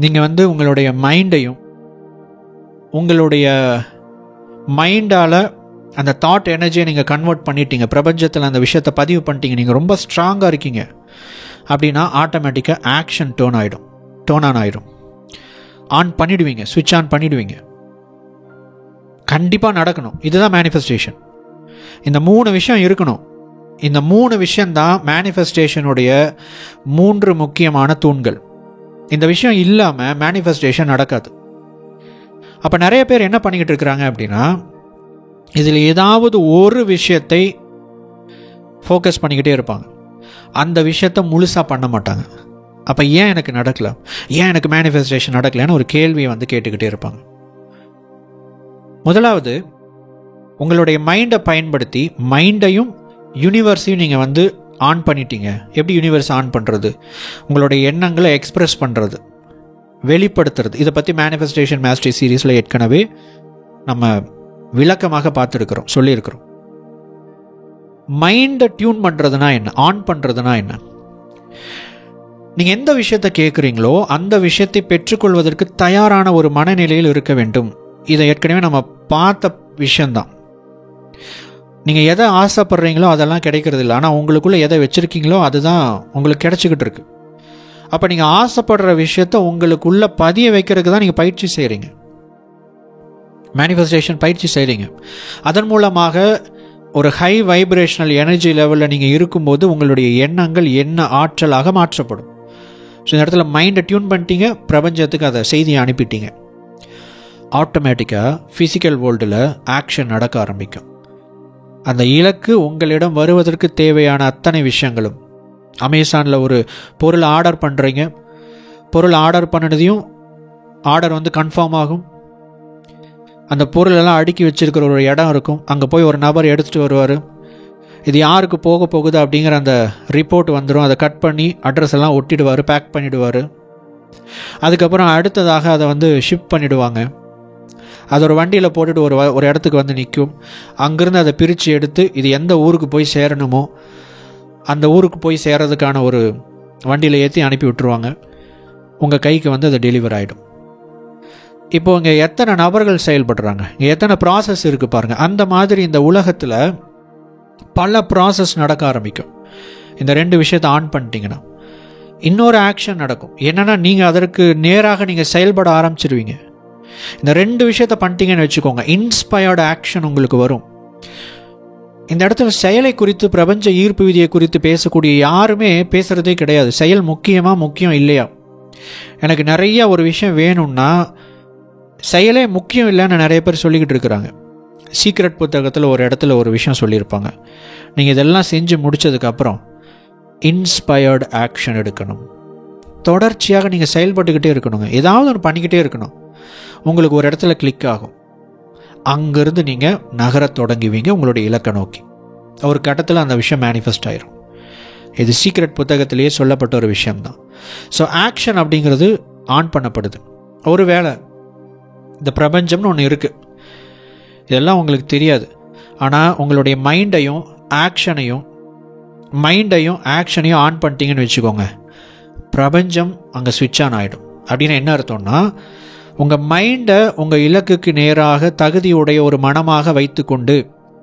நீங்கள் உங்களுடைய மைண்டையும், உங்களுடைய மைண்டால் அந்த தாட் எனர்ஜியை நீங்கள் கன்வெர்ட் பண்ணிட்டீங்க, பிரபஞ்சத்தில் அந்த விஷயத்தை பதிவு பண்ணிட்டீங்க, நீங்கள் ரொம்ப ஸ்ட்ராங்காக இருக்கீங்க அப்படின்னா ஆட்டோமேட்டிக்காக ஆக்ஷன் டோன் ஆன் ஆகிடும். ஆன் பண்ணிடுவீங்க, ஸ்விட்ச் ஆன் பண்ணிடுவீங்க. கண்டிப்பாக நடக்கணும். இதுதான் மேனிஃபெஸ்டேஷன். இந்த 3 விஷயம் இருக்கணும். இந்த 3 விஷயந்தான் மேனிஃபெஸ்டேஷனுடைய 3 முக்கியமான தூண்கள். இந்த விஷயம் இல்லாமல் மேனிஃபெஸ்டேஷன் நடக்காது. அப்போ நிறைய பேர் என்ன பண்ணிக்கிட்டு இருக்கிறாங்க அப்படின்னா, இதில் ஏதாவது ஒரு விஷயத்தை ஃபோக்கஸ் பண்ணிக்கிட்டே இருப்பாங்க, அந்த விஷயத்தை முழுசாக பண்ண மாட்டாங்க. அப்போ ஏன் எனக்கு நடக்கல, ஏன் எனக்கு மேனிஃபெஸ்டேஷன் நடக்கலைன்னு ஒரு கேள்வியை கேட்டுக்கிட்டே இருப்பாங்க. முதலாவது, உங்களுடைய மைண்டை பயன்படுத்தி மைண்டையும் யூனிவர்ஸையும் நீங்கள் ஆன் பண்ணிட்டீங்க. எப்படி யூனிவர்ஸ் ஆன் பண்ணுறது? உங்களுடைய எண்ணங்களை எக்ஸ்பிரஸ் பண்ணுறது, வெளிப்படுத்துறது. இதை பற்றி மேனிஃபெஸ்டேஷன் மாஸ்டரி சீரீஸில் ஏற்கனவே நம்ம விளக்கமாக பார்த்துருக்கிறோம், சொல்லியிருக்கிறோம். மைண்டை டியூன் பண்ணுறதுனா என்ன, ஆன் பண்ணுறதுனா என்ன? நீங்கள் எந்த விஷயத்தை கேட்குறீங்களோ அந்த விஷயத்தை பெற்றுக்கொள்வதற்கு தயாரான ஒரு மனநிலையில் இருக்க வேண்டும். இதை ஏற்கனவே நம்ம பார்த்த விஷயந்தான். நீங்கள் எதை ஆசைப்படுறீங்களோ அதெல்லாம் கிடைக்கிறது இல்லை, ஆனால் உங்களுக்குள்ளே எதை வச்சுருக்கீங்களோ அதுதான் உங்களுக்கு கிடைச்சிக்கிட்டு இருக்கு. அப்போ நீங்கள் ஆசைப்படுற விஷயத்தை உங்களுக்குள்ளே பதிய வைக்கிறதுக்கு தான் நீங்கள் பயிற்சி செய்கிறீங்க, மேனிஃபெஸ்டேஷன் பயிற்சி செய்கிறீங்க. அதன் மூலமாக ஒரு ஹை வைப்ரேஷனல் எனர்ஜி லெவலில் நீங்கள் இருக்கும்போது உங்களுடைய எண்ணங்கள் என்ன ஆற்றலாக மாற்றப்படும். ஸோ இந்த இடத்துல மைண்டை டியூன் பண்ணிட்டீங்க, பிரபஞ்சத்துக்கு அதை செய்தியை அனுப்பிட்டீங்க. ஆட்டோமேட்டிக்காக ஃபிசிக்கல் வேர்ல்டில் ஆக்ஷன் நடக்க ஆரம்பிக்கும். அந்த இலக்கு உங்களிடம் வருவதற்கு தேவையான அத்தனை விஷயங்களும், அமேசானில் ஒரு பொருள் ஆர்டர் பண்ணுறீங்க, பொருள் ஆர்டர் பண்ணினதையும் ஆர்டர் கன்ஃபார்ம் ஆகும். அந்த பொருளெல்லாம் அடுக்கி வச்சிருக்கிற ஒரு இடம் இருக்கும், அங்கே போய் ஒரு நபர் எடுத்துகிட்டு வருவார். இது யாருக்கு போக போகுது அப்படிங்கிற அந்த ரிப்போர்ட் வந்துடும். அதை கட் பண்ணி அட்ரஸ் எல்லாம் ஒட்டிடுவார், பேக் பண்ணிவிடுவார். அதுக்கப்புறம் அடுத்ததாக அதை ஷிப் பண்ணிவிடுவாங்க. அது ஒரு வண்டியில் போட்டுட்டு ஒரு இடத்துக்கு நிற்கும். அங்கேருந்து அதை பிரித்து எடுத்து இது எந்த ஊருக்கு போய் சேரணுமோ அந்த ஊருக்கு போய் சேர்றதுக்கான ஒரு வண்டியில் ஏற்றி அனுப்பி விட்டுருவாங்க. உங்கள் கைக்கு அது டெலிவர் ஆகிடும். இப்போது இங்கே எத்தனை நபர்கள் செயல்படுறாங்க, இங்கே எத்தனை ப்ராசஸ் இருக்குது பாருங்கள். அந்த மாதிரி இந்த உலகத்தில் பல ப்ராசஸ் நடக்க ஆரம்பிக்கும். இந்த 2 விஷயத்தை ஆன் பண்ணிட்டீங்கன்னா இன்னொரு ஆக்ஷன் நடக்கும். என்னென்னா, நீங்கள் அதற்கு நேராக நீங்கள் செயல்பட ஆரம்பிச்சிருவீங்க. இந்த 2 விஷயத்தை பண்ணிட்டீங்கன்னு வச்சுக்கோங்க, இன்ஸ்பயர்டு ஆக்ஷன் உங்களுக்கு வரும். இந்த இடத்துல செயலை குறித்து, பிரபஞ்ச ஈர்ப்பு விதியை குறித்து பேசக்கூடிய யாருமே பேசுகிறதே கிடையாது. செயல் முக்கியம் இல்லையா? எனக்கு நிறைய ஒரு விஷயம் வேணும்னா செயலே முக்கியம் இல்லைன்னு நிறைய பேர் சொல்லிக்கிட்டு இருக்கிறாங்க. சீக்ரெட் புத்தகத்தில் ஒரு இடத்துல ஒரு விஷயம் சொல்லியிருப்பாங்க, நீங்கள் இதெல்லாம் செஞ்சு முடித்ததுக்கப்புறம் இன்ஸ்பயர்டு ஆக்ஷன் எடுக்கணும். தொடர்ச்சியாக நீங்கள் செயல்பட்டுக்கிட்டே இருக்கணுங்க, ஏதாவது ஒன்று பண்ணிக்கிட்டே இருக்கணும். உங்களுக்கு ஒரு இடத்துல கிளிக் ஆகும், அங்கேருந்து நீங்கள் நகர தொடங்குவீங்க உங்களுடைய இலக்கை நோக்கி. ஒரு கட்டத்தில் அந்த விஷயம் மேனிஃபெஸ்ட் ஆயிரும். இது சீக்ரெட் புத்தகத்திலேயே சொல்லப்பட்ட ஒரு விஷயம்தான். ஸோ ஆக்ஷன் அப்படிங்கிறது ஆன் பண்ணப்படுது. ஒரு வேளை இந்த பிரபஞ்சம்னு ஒன்று இருக்குது, இதெல்லாம் உங்களுக்கு தெரியாது. ஆனால் உங்களுடைய மைண்டையும் ஆக்ஷனையும் ஆன் பண்ணிட்டீங்கன்னு வச்சுக்கோங்க, பிரபஞ்சம் அங்கே ஸ்விட்ச் ஆன் ஆகிடும். அப்படின்னு என்ன அர்த்தம்னா, உங்கள் மைண்டை உங்கள் இலக்குக்கு நேராக தகுதியுடைய ஒரு மனமாக வைத்துக்கொண்டு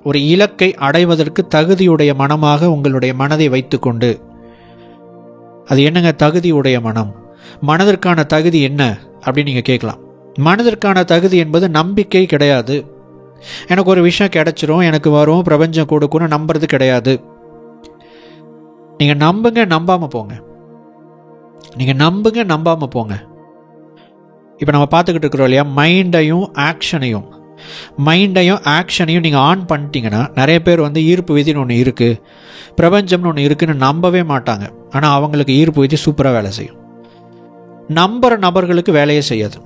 ஒரு இலக்கை அடைவதற்கு தகுதியுடைய மனமாக உங்களுடைய மனதை வைத்துக்கொண்டு, அது என்னங்க தகுதியுடைய மனம், மனதிற்கான தகுதி என்ன அப்படின்னு நீங்கள் கேட்கலாம். மனதிற்கான தகுதி என்பது நம்பிக்கை கிடையாது. எனக்கு ஒரு விஷயம் கிடைச்சிரும், எனக்கு வரும், பிரபஞ்சம் கொடுக்கணும் நம்புறது கிடையாது. நீங்கள் நம்புங்க, நம்பாமல் போங்க. நீங்கள் நம்புங்க, நம்பாமல் போங்க. இப்போ நம்ம பார்த்துக்கிட்டு இருக்கிறோம் இல்லையா, மைண்டையும் ஆக்ஷனையும் நீங்கள் ஆன் பண்ணிட்டீங்கன்னா, நிறைய பேர் வந்து ஈர்ப்பு விதின்னு ஒன்று இருக்குது, பிரபஞ்சம்னு ஒன்று இருக்குதுன்னு நம்பவே மாட்டாங்க. ஆனால் அவங்களுக்கு ஈர்ப்பு விதி சூப்பராக வேலை செய்யும். நம்புகிற நபர்களுக்கு வேலையே செய்யாது.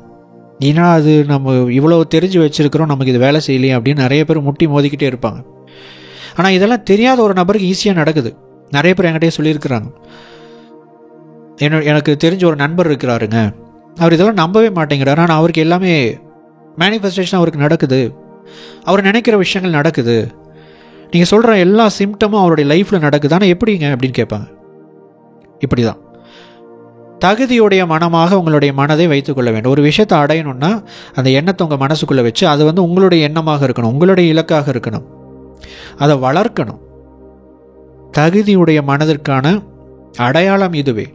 ஏன்னா அது நம்ம இவ்வளோ தெரிஞ்சு வச்சுருக்கிறோம், நமக்கு இது வேலை செய்யலையே அப்படின்னு நிறைய பேர் முட்டி மோதிக்கிட்டே இருப்பாங்க. ஆனால் இதெல்லாம் தெரியாத ஒரு நபருக்கு ஈஸியாக நடக்குது. நிறைய பேர் என்கிட்டயே சொல்லியிருக்கிறாங்க. எனக்கு தெரிஞ்ச ஒரு நண்பர் இருக்கிறாருங்க, அவர் இதெல்லாம் நம்பவே மாட்டேங்கிறார், ஆனால் அவருக்கு எல்லாமே மேனிஃபெஸ்டேஷன் அவருக்கு நடக்குது, அவர் நினைக்கிற விஷயங்கள் நடக்குது, நீங்கள் சொல்கிற எல்லா சிம்டமும் அவருடைய லைஃப்பில் நடக்குது, ஆனால் எப்படிங்க அப்படின்னு கேட்பாங்க. இப்படி தான் தகுதியுடைய மனமாக உங்களுடைய மனதை வைத்துக்கொள்ள வேண்டும். ஒரு விஷயத்தை அடையணும்னா அந்த எண்ணத்தை உங்கள் மனசுக்குள்ளே வச்சு, அது வந்து உங்களுடைய எண்ணமாக இருக்கணும், உங்களுடைய இலக்காக இருக்கணும், அதை வளர்க்கணும். தகுதியுடைய மனதிற்கான அடையாளம் இதுவே.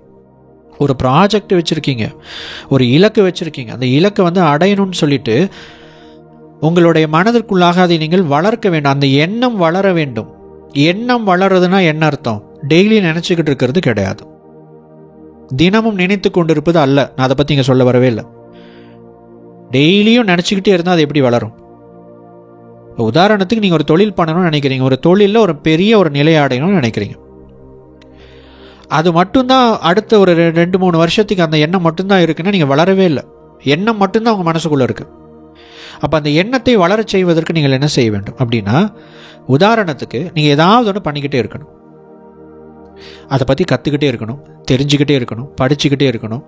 ஒரு ப்ராஜெக்ட் வச்சுருக்கீங்க, ஒரு இலக்கு வச்சுருக்கீங்க, அந்த இலக்கை வந்து அடையணும்னு சொல்லிட்டு உங்களுடைய மனதிற்குள்ளாக அதை நீங்கள் வளர்க்க வேண்டும். அந்த எண்ணம் வளர வேண்டும். எண்ணம் வளருதுன்னா என்ன அர்த்தம்? டெய்லி நினச்சிக்கிட்டு இருக்கிறது கிடையாது, தினமும் நினைத்து கொண்டிருப்பது அல்ல. நான் அதை பற்றி இங்கே சொல்ல வரவே இல்லை. டெய்லியும் நினச்சிக்கிட்டே இருந்தால் அது எப்படி வளரும்? உதாரணத்துக்கு நீங்கள் ஒரு தொழில் பண்ணணும்னு நினைக்கிறீங்க, ஒரு தொழிலில் ஒரு பெரிய ஒரு நிலை அடையணும்னு நினைக்கிறீங்க. அது மட்டும்தான் அடுத்த ஒரு 2-3 வருஷத்துக்கு அந்த எண்ணம் மட்டும்தான் இருக்குன்னா நீங்கள் வளரவே இல்லை. எண்ணம் மட்டும்தான் உங்கள் மனசுக்குள்ளே இருக்குது. அப்போ அந்த எண்ணத்தை வளரச் செய்வதற்கு நீங்கள் என்ன செய்ய வேண்டும் அப்படின்னா, உதாரணத்துக்கு நீங்கள் ஏதாவது ஒன்று பண்ணிக்கிட்டே இருக்கணும், அதை பற்றி கற்றுக்கிட்டே இருக்கணும், தெரிஞ்சுக்கிட்டே இருக்கணும், படிச்சுக்கிட்டே இருக்கணும்,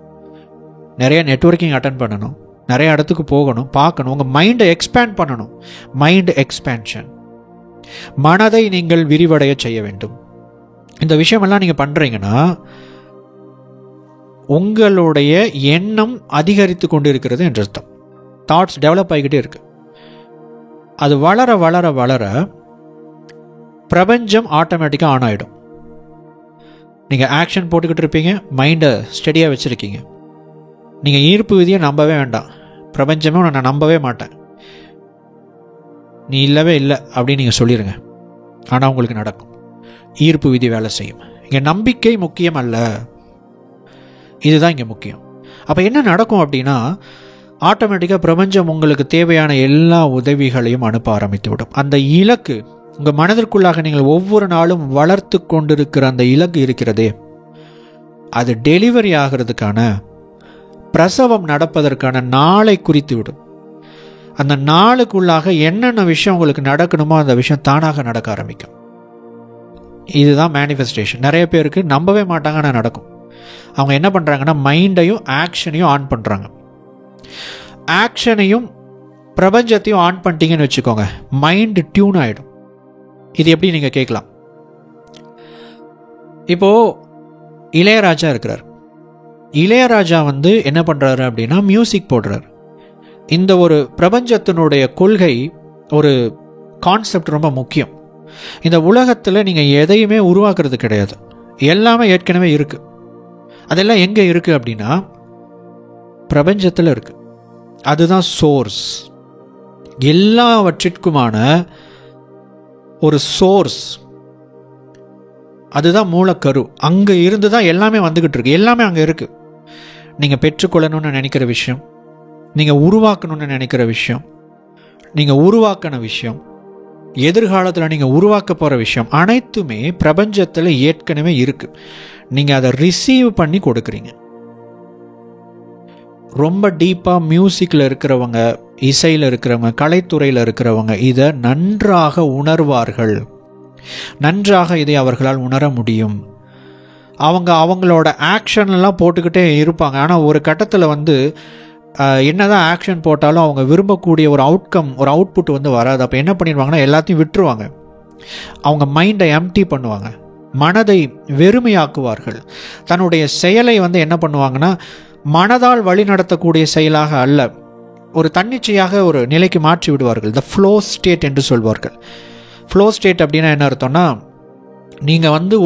நிறைய நெட்வொர்க்கிங் அட்டன் பண்ணணும், நிறைய இடத்துக்கு போகணும், பார்க்கணும், உங்கள் மைண்டை எக்ஸ்பேண்ட் பண்ணணும். மைண்ட் எக்ஸ்பேன்ஷன், மனதை நீங்கள் விரிவடைய செய்ய வேண்டும். இந்த விஷயமெல்லாம் நீங்கள் பண்ணுறீங்கன்னா உங்களுடைய எண்ணம் அதிகரித்து கொண்டு இருக்கிறது என்று அர்த்தம். தாட்ஸ் டெவலப் ஆகிக்கிட்டே இருக்கு. அது வளர வளர வளர பிரபஞ்சம் ஆட்டோமேட்டிக்காக ஆன் ஆகிடும். நீங்கள் ஆக்ஷன் போட்டுக்கிட்டு இருப்பீங்க, மைண்டை ஸ்டெடியாக வச்சுருக்கீங்க. நீங்கள் ஈர்ப்பு விதியை நம்பவே வேண்டாம், பிரபஞ்சமே நான் நம்பவே மாட்டேன், நீ இல்லவே இல்லை அப்படின்னு நீங்கள் சொல்லிடுங்க. ஆனால் உங்களுக்கு நடக்கும். ஈர்ப்பு விதி வேலை செய்யும். இங்கே நம்பிக்கை முக்கியம் அல்ல, இதுதான் இங்கே முக்கியம். அப்போ என்ன நடக்கும் அப்படின்னா, ஆட்டோமேட்டிக்காக பிரபஞ்சம் உங்களுக்கு தேவையான எல்லா உதவிகளையும் அனுப்ப ஆரம்பித்து விடும். அந்த இலக்கு உங்கள் மனதிற்குள்ளாக நீங்கள் ஒவ்வொரு நாளும் வளர்த்து கொண்டிருக்கிற அந்த இலக்கு இருக்கிறதே, அது டெலிவரி ஆகிறதுக்கான, பிரசவம் நடப்பதற்கான நாளை குறித்து விடும். அந்த நாளுக்குள்ளாக என்னென்ன விஷயம் உங்களுக்கு நடக்கணுமோ அந்த விஷயம் தானாக நடக்க ஆரம்பிக்கும். இதுதான் மேனிஃபெஸ்டேஷன். நிறைய பேருக்கு நம்பவே மாட்டாங்க, ஆனால் நடக்கும். அவங்க என்ன பண்ணுறாங்கன்னா, மைண்டையும் ஆக்ஷனையும் ஆன் பண்ணுறாங்க. ஆக்ஷனையும் பிரபஞ்சத்தையும் ஆன் பண்ணிட்டீங்கன்னு வச்சுக்கோங்க, மைண்டு டியூன் ஆகிடும். இது எப்படி நீங்கள் கேட்கலாம். இப்போது இளையராஜா இருக்கிறார். இளையராஜா வந்து என்ன பண்ணுறாரு அப்படின்னா, மியூசிக் போடுறார். இந்த ஒரு பிரபஞ்சத்தினுடைய கொள்கை, ஒரு கான்செப்ட் ரொம்ப முக்கியம். இந்த உலகத்தில் நீங்கள் எதையுமே உருவாக்குறது கிடையாது, எல்லாமே ஏற்கனவே இருக்குது. அதெல்லாம் எங்கே இருக்குது அப்படின்னா பிரபஞ்சத்தில் இருக்குது. அதுதான் சோர்ஸ். எல்லாவற்றிற்குமான ஒரு சோர்ஸ், அதுதான் மூலக்கரு. அங்கே இருந்து தான் எல்லாமே வந்துக்கிட்டு இருக்கு, எல்லாமே அங்கே இருக்குது. நீங்கள் பெற்றுக்கொள்ளணும்னு நினைக்கிற விஷயம், நீங்கள் உருவாக்கணும்னு நினைக்கிற விஷயம், நீங்கள் உருவாக்கின விஷயம், எதிர்காலத்தில் நீங்கள் உருவாக்க போகிற விஷயம் அனைத்துமே பிரபஞ்சத்தில் ஏற்கனவே இருக்குது. நீங்கள் அதை ரிசீவ் பண்ணி கொடுக்குறீங்க. ரொம்ப டீப்பாக மியூசிக்கில் இருக்கிறவங்க, இசையில் இருக்கிறவங்க, கலைத்துறையில் இருக்கிறவங்க இதை நன்றாக உணர்வார்கள். நன்றாக இதை அவர்களால் உணர முடியும். அவங்களோட ஆக்ஷன்லாம் போட்டுக்கிட்டே இருப்பாங்க. ஆனால் ஒரு கட்டத்தில் வந்து என்னதான் ஆக்ஷன் போட்டாலும் அவங்க விரும்பக்கூடிய ஒரு அவுட்கம், ஒரு அவுட்புட் வந்து வராது. அப்போ என்ன பண்ணிடுவாங்கன்னா, எல்லாத்தையும் விட்டுருவாங்க. அவங்க மைண்டை எம்டி பண்ணுவாங்க, மனதை வெறுமையாக்குவார்கள். தன்னுடைய செயலை வந்து என்ன பண்ணுவாங்கன்னா, மனதால் வழி நடத்தக்கூடிய செயலாக அல்ல, ஒரு தன்னிச்சையாக ஒரு நிலைக்கு மாற்றி விடுவார்கள். த ஃப்ளோ ஸ்டேட் என்று சொல்வார்கள். ஃப்ளோ ஸ்டேட் அப்படின்னா என்ன அர்த்தம்னா, நீங்கள் வந்து